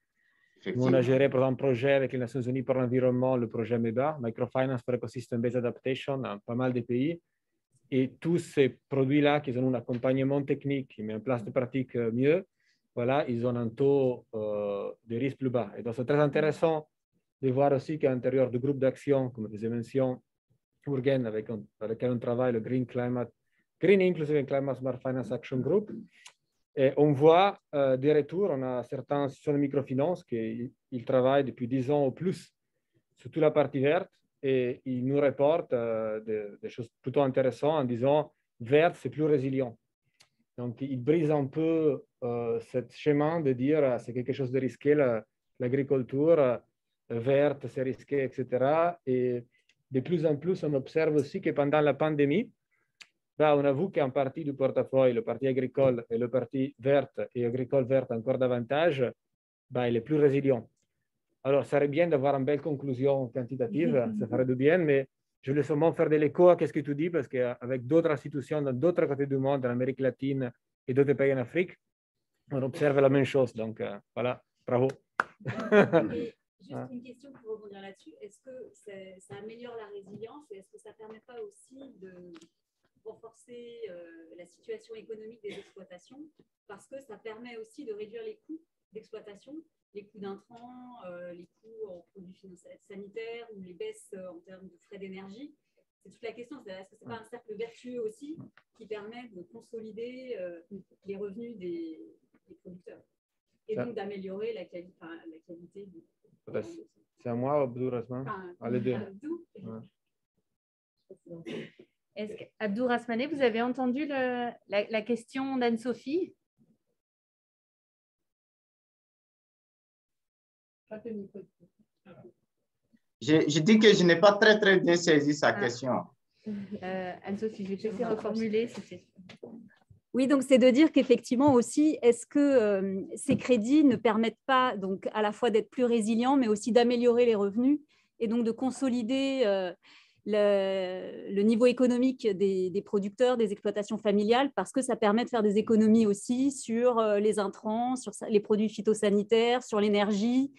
Nous, on a géré par exemple un projet avec les Nations Unies pour l'environnement, le projet MEBA, Microfinance for Ecosystem-Based Adaptation, dans pas mal de pays. Et tous ces produits-là qui ont un accompagnement technique, qui met en place des pratiques mieux, voilà, ils ont un taux de risque plus bas. Et donc, c'est très intéressant de voir aussi qu'à l'intérieur du groupe d'action, comme faisait mention Urgen, avec lequel on travaille, le Green Inclusive and Climate Smart Finance Action Group, et on voit des retours. On a certains institutions de microfinance qui travaillent depuis 10 ans ou plus sur toute la partie verte et ils nous reportent des choses plutôt intéressantes en disant verte, c'est plus résilient. Donc, ils brisent un peu ce schéma de dire c'est quelque chose de risqué, l'agriculture verte, c'est risqué, etc. Et de plus en plus, on observe aussi que pendant la pandémie, on a vu qu'en partie du portefeuille, le parti agricole et le parti verte et agricole verte encore davantage, il est plus résilient. Alors, ça serait bien d'avoir une belle conclusion quantitative, ça ferait du bien, mais je voulais seulement faire de l'écho à ce que tu dis, parce qu'avec d'autres institutions dans d'autres côtés du monde, en Amérique latine et d'autres pays en Afrique, on observe la même chose. Donc, voilà, bravo. Juste une question pour rebondir là-dessus. Est-ce que ça améliore la résilience et est-ce que ça ne permet pas aussi de renforcer la situation économique des exploitations parce que ça permet aussi de réduire les coûts d'exploitation, les coûts d'intrants, les coûts en produits sanitaires ou les baisses en termes de frais d'énergie. C'est toute la question. Est-ce que ce n'est pas un cercle vertueux aussi qui permet de consolider les revenus des producteurs et donc d'améliorer la qualité du... C'est à moi, Abdourahmane? Allez, Est-ce que, Abdourahmane, vous avez entendu la question d'Anne-Sophie? Je dis que je n'ai pas très bien saisi sa question. Anne-Sophie, je vais te laisser reformuler. Oui, donc c'est de dire qu'effectivement aussi, est-ce que ces crédits ne permettent pas donc à la fois d'être plus résilients, mais aussi d'améliorer les revenus et donc de consolider le niveau économique des producteurs, des exploitations familiales, parce que ça permet de faire des économies aussi sur les intrants, sur les produits phytosanitaires, sur l'énergie,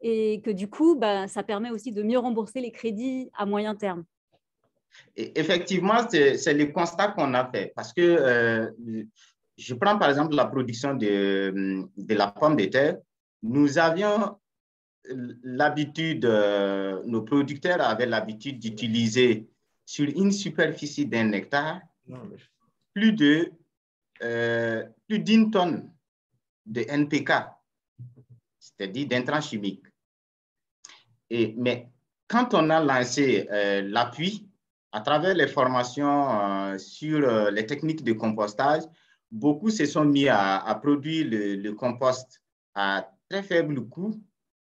et que du coup, ça permet aussi de mieux rembourser les crédits à moyen terme. Et effectivement, c'est le constat qu'on a fait, parce que je prends par exemple la production de la pomme de terre. Nous avions l'habitude, nos producteurs avaient l'habitude d'utiliser sur une superficie d'1 hectare plus d'une tonne de NPK, c'est-à-dire d'intrants chimiques. Mais quand on a lancé l'appui à travers les formations sur les techniques de compostage, beaucoup se sont mis à produire le compost à très faible coût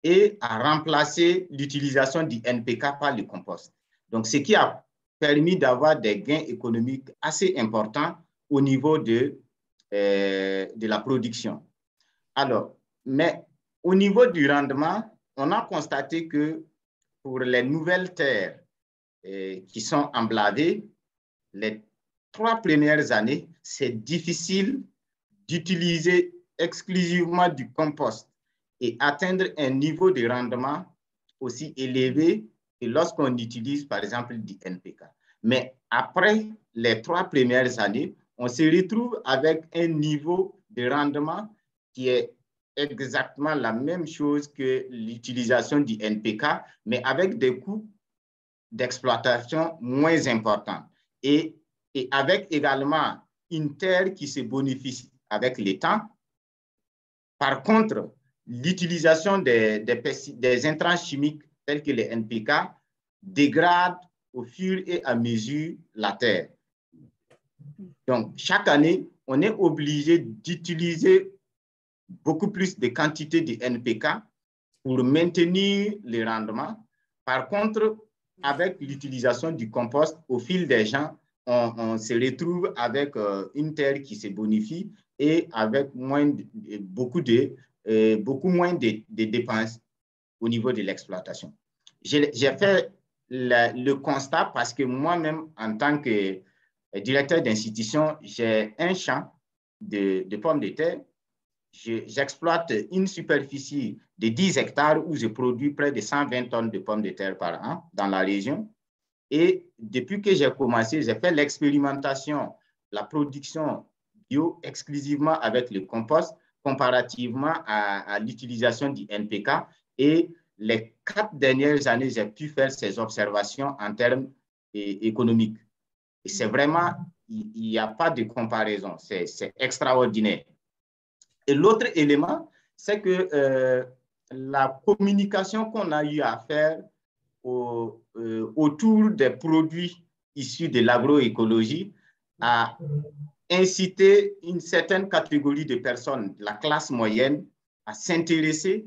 et à remplacer l'utilisation du NPK par le compost. Donc, ce qui a permis d'avoir des gains économiques assez importants au niveau de la production. Alors, mais au niveau du rendement, on a constaté que pour les nouvelles terres qui sont emblavées, les 3 premières années, c'est difficile d'utiliser exclusivement du compost et atteindre un niveau de rendement aussi élevé que lorsqu'on utilise, par exemple, du NPK. Mais après les 3 premières années, on se retrouve avec un niveau de rendement qui est exactement la même chose que l'utilisation du NPK, mais avec des coûts d'exploitation moins importants et avec également une terre qui se bonifie avec le temps. Par contre, l'utilisation des intrants chimiques tels que les NPK dégrade au fur et à mesure la terre. Donc, chaque année, on est obligé d'utiliser beaucoup plus de quantité de NPK pour maintenir le rendement. Par contre, avec l'utilisation du compost, au fil des ans, on se retrouve avec une terre qui se bonifie et avec beaucoup moins de dépenses au niveau de l'exploitation. J'ai fait le constat parce que moi-même, en tant que directeur d'institution, j'ai un champ de pommes de terre. J'exploite une superficie de 10 hectares où je produis près de 120 tonnes de pommes de terre par an dans la région. Et depuis que j'ai commencé, j'ai fait l'expérimentation, la production bio exclusivement avec le compost, comparativement à l'utilisation du NPK. Et les 4 dernières années, j'ai pu faire ces observations en termes économiques. Et c'est vraiment, il n'y a pas de comparaison, c'est extraordinaire. Et l'autre élément, c'est que la communication qu'on a eu à faire autour des produits issus de l'agroécologie a incité une certaine catégorie de personnes, la classe moyenne, à s'intéresser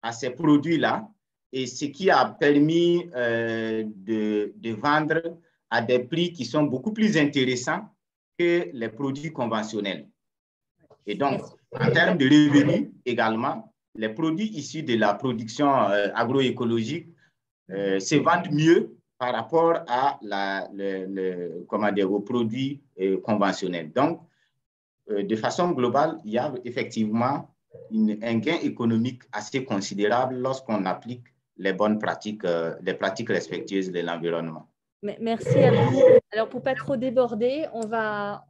à ces produits-là, et ce qui a permis de vendre à des prix qui sont beaucoup plus intéressants que les produits conventionnels. Et donc, en termes de revenus également, les produits issus de la production agroécologique se vendent mieux par rapport à aux produits conventionnels. Donc, de façon globale, il y a effectivement un gain économique assez considérable lorsqu'on applique les bonnes pratiques, les pratiques respectueuses de l'environnement. Merci à vous. Alors, pour ne pas trop déborder, on va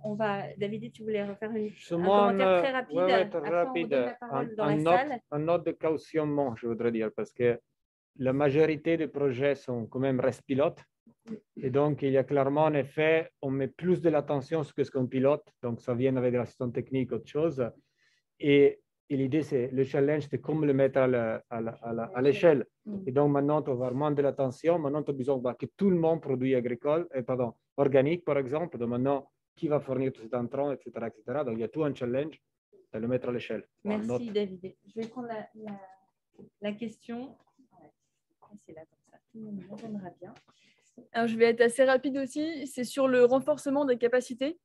David, tu voulais refaire un commentaire très rapide. Ouais, très Après, rapide. on redonne la parole dans la salle. Un note de cautionnement, je voudrais dire, parce que la majorité des projets sont quand même restent pilotes. Et donc, il y a clairement, en effet, on met plus de l'attention sur ce qu'on pilote. Donc, ça vient avec l'assistance technique, autre chose. Et l'idée, c'est le challenge, c'est comment le mettre à l'échelle. Et donc, maintenant, on va avoir moins de l'attention. Maintenant, on a besoin que tout le monde produit organique, par exemple. Donc, maintenant, qui va fournir tout cet entrant, etc., etc. Donc, il y a tout un challenge de le mettre à l'échelle. Merci, David. Je vais prendre la question. C'est là comme ça. Tout le monde entendra bien. Alors, je vais être assez rapide aussi. C'est sur le renforcement des capacités.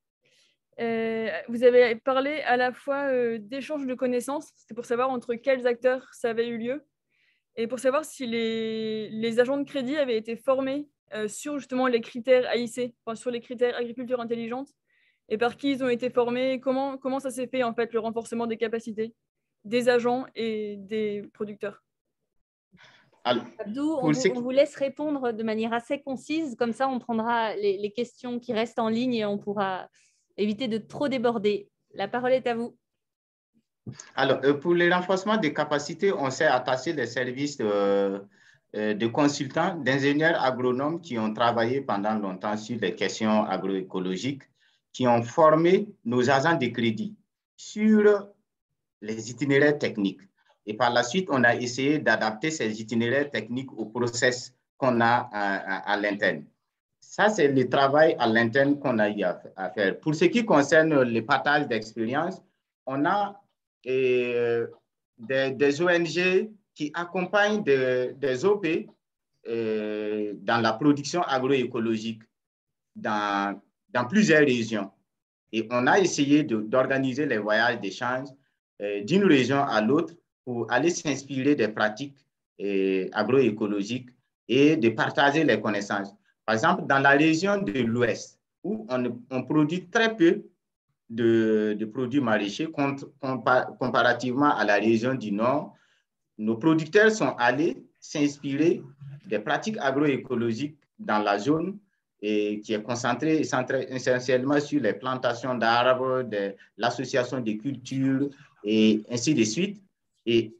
Vous avez parlé à la fois d'échange de connaissances, c'était pour savoir entre quels acteurs ça avait eu lieu, et pour savoir si les agents de crédit avaient été formés sur justement les critères AIC, enfin, sur les critères agriculture intelligente, et par qui ils ont été formés, comment ça s'est fait en fait le renforcement des capacités des agents et des producteurs. Abdou, on vous laisse répondre de manière assez concise, comme ça on prendra les questions qui restent en ligne et on pourra éviter de trop déborder. La parole est à vous. Alors, pour le renforcement des capacités, on s'est attaché des services de consultants, d'ingénieurs agronomes qui ont travaillé pendant longtemps sur les questions agroécologiques, qui ont formé nos agents de crédit sur les itinéraires techniques. Et par la suite, on a essayé d'adapter ces itinéraires techniques au process qu'on a à l'interne. Ça, c'est le travail à l'interne qu'on a eu à faire. Pour ce qui concerne le partage d'expérience, on a des ONG qui accompagnent des OP dans la production agroécologique dans plusieurs régions. Et on a essayé d'organiser les voyages d'échange d'une région à l'autre pour aller s'inspirer des pratiques agroécologiques et de partager les connaissances. Par exemple, dans la région de l'Ouest, où on produit très peu de produits maraîchers comparativement à la région du Nord, nos producteurs sont allés s'inspirer des pratiques agroécologiques dans la zone et qui est concentrée essentiellement sur les plantations d'arbres, l'association des cultures et ainsi de suite. Et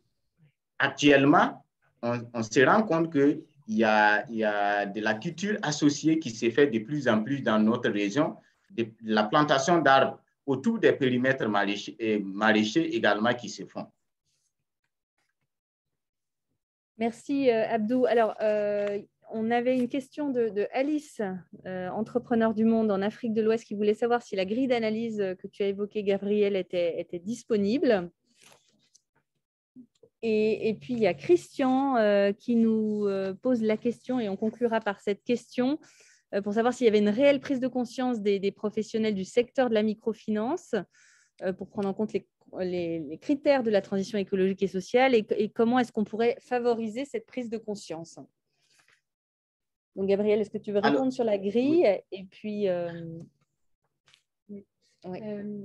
actuellement, on se rend compte qu'il y a de la culture associée qui s'est faite de plus en plus dans notre région, de la plantation d'arbres autour des périmètres maraîchers également qui se font. Merci Abdou. Alors, on avait une question de Alice, entrepreneur du monde en Afrique de l'Ouest, qui voulait savoir si la grille d'analyse que tu as évoquée, Gabriel, était disponible. Et puis, il y a Christian qui nous pose la question, et on conclura par cette question, pour savoir s'il y avait une réelle prise de conscience des professionnels du secteur de la microfinance pour prendre en compte les critères de la transition écologique et sociale et comment est-ce qu'on pourrait favoriser cette prise de conscience. Donc, Gabriel, est-ce que tu veux répondre sur la grille? Oui. Et puis, oui.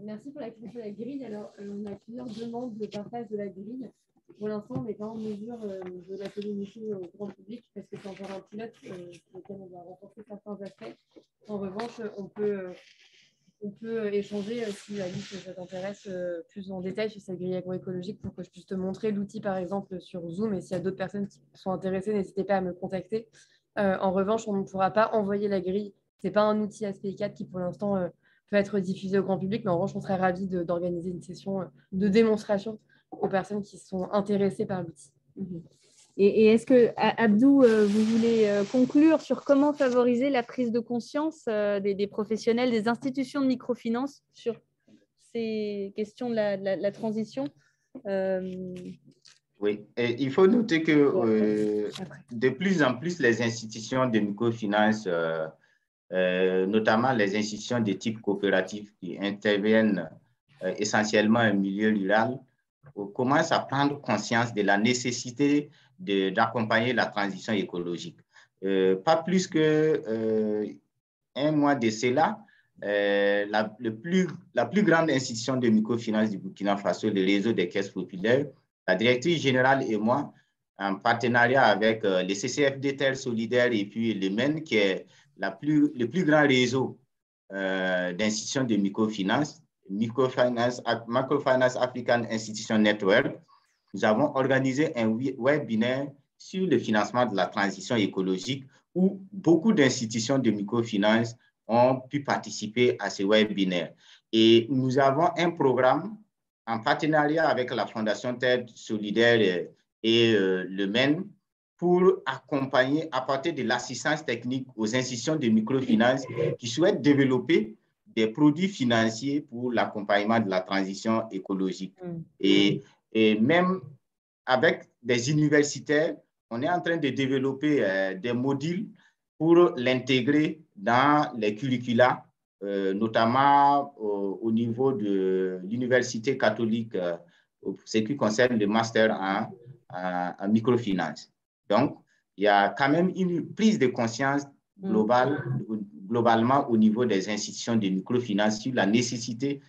Merci pour la question sur la grille. Alors, on a plusieurs demandes de partage de la grille. Pour l'instant, on n'est pas en mesure de la communiquer au grand public parce que c'est encore un pilote sur lequel on va renforcer certains aspects. En revanche, on peut échanger si Alice, ça t'intéresse plus en détail sur cette grille agroécologique pour que je puisse te montrer l'outil, par exemple, sur Zoom. Et s'il y a d'autres personnes qui sont intéressées, n'hésitez pas à me contacter. En revanche, on ne pourra pas envoyer la grille. Ce n'est pas un outil ASP4 qui, pour l'instant, peut être diffusé au grand public. Mais en revanche, on serait ravis d'organiser une session de démonstration aux personnes qui sont intéressées par l'outil. Et est-ce que, Abdou, vous voulez conclure sur comment favoriser la prise de conscience des professionnels, des institutions de microfinance sur ces questions de la transition? Oui, et il faut noter que de plus en plus, les institutions de microfinance, notamment les institutions de type coopératif qui interviennent essentiellement en milieu rural, commencent à prendre conscience de la nécessité d'accompagner la transition écologique. Pas plus qu'un mois de cela, la plus grande institution de microfinance du Burkina Faso, le réseau des caisses populaires, la directrice générale et moi, en partenariat avec les CCFD Terre Solidaire et puis le MEN, qui est le plus grand réseau d'institutions de microfinance, Microfinance African Institution Network, nous avons organisé un webinaire sur le financement de la transition écologique où beaucoup d'institutions de microfinance ont pu participer à ce webinaire. Et nous avons un programme en partenariat avec la Fondation Terre Solidaire et le MEN pour accompagner, apporter de l'assistance technique aux institutions de microfinance qui souhaitent développer des produits financiers pour l'accompagnement de la transition écologique. Et même avec des universitaires, on est en train de développer des modules pour l'intégrer dans les curricula, notamment au niveau de l'Université catholique, ce qui concerne le master en microfinance. Donc, il y a quand même une prise de conscience globalement au niveau des institutions de microfinance sur la nécessité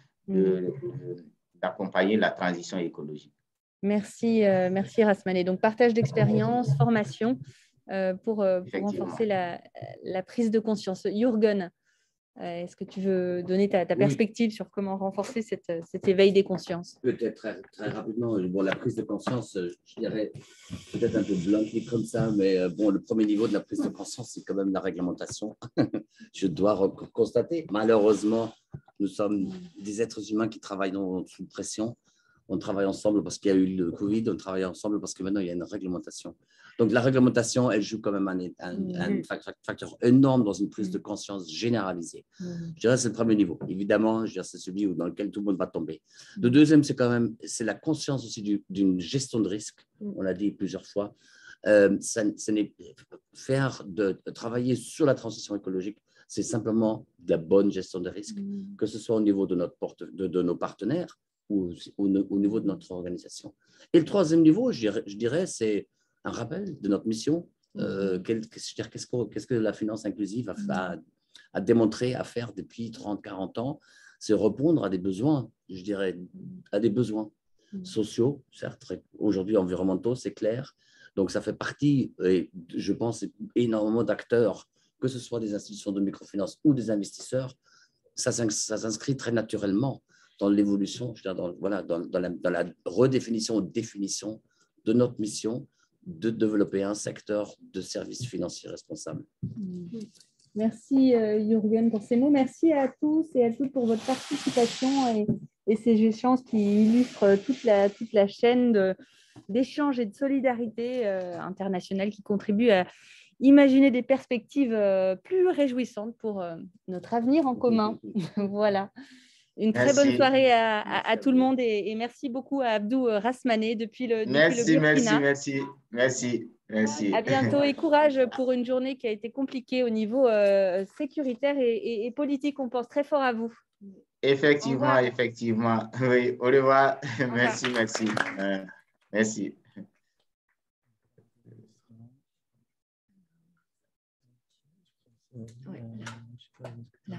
d'accompagner la transition écologique. Merci, merci Rasmané. Donc, partage d'expérience, formation pour renforcer la prise de conscience. Jürgen, est-ce que tu veux donner ta perspective sur comment renforcer cet éveil des consciences? Peut-être très rapidement. Bon, la prise de conscience, je dirais peut-être un peu blanqué comme ça, mais bon, le premier niveau de la prise de conscience, c'est quand même la réglementation. Je dois constater. Malheureusement, nous sommes des êtres humains qui travaillent sous pression. On travaille ensemble parce qu'il y a eu le Covid, on travaille ensemble parce que maintenant, il y a une réglementation. Donc, la réglementation, elle joue quand même un facteur énorme dans une prise de conscience généralisée. Je dirais que c'est le premier niveau. Évidemment, je dirais c'est celui dans lequel tout le monde va tomber. Le deuxième, c'est quand même la conscience aussi d'une gestion de risque. On l'a dit plusieurs fois. Travailler sur la transition écologique, c'est simplement de la bonne gestion de risque, que ce soit au niveau de nos partenaires ou au niveau de notre organisation. Et le troisième niveau, je dirais, c'est un rappel de notre mission. Qu'est-ce que la finance inclusive a démontré à faire depuis 30-40 ans? C'est répondre à des besoins, je dirais, à des besoins sociaux, certes, aujourd'hui environnementaux, c'est clair. Donc, ça fait partie, et je pense, énormément d'acteurs, que ce soit des institutions de microfinance ou des investisseurs, ça s'inscrit très naturellement dans l'évolution, dans la redéfinition ou définition de notre mission de développer un secteur de services financiers responsables. Merci Jürgen pour ces mots. Merci à tous et à toutes pour votre participation et ces échanges qui illustrent toute la chaîne d'échange et de solidarité internationale qui contribue à imaginer des perspectives plus réjouissantes pour notre avenir en commun. Voilà. Une très bonne soirée à tout le monde et merci beaucoup à Abdou Rasmane depuis le Burkina. Merci. À bientôt et courage pour une journée qui a été compliquée au niveau sécuritaire et politique. On pense très fort à vous. Effectivement. Oui, au revoir. Merci. Merci. Ouais. Là.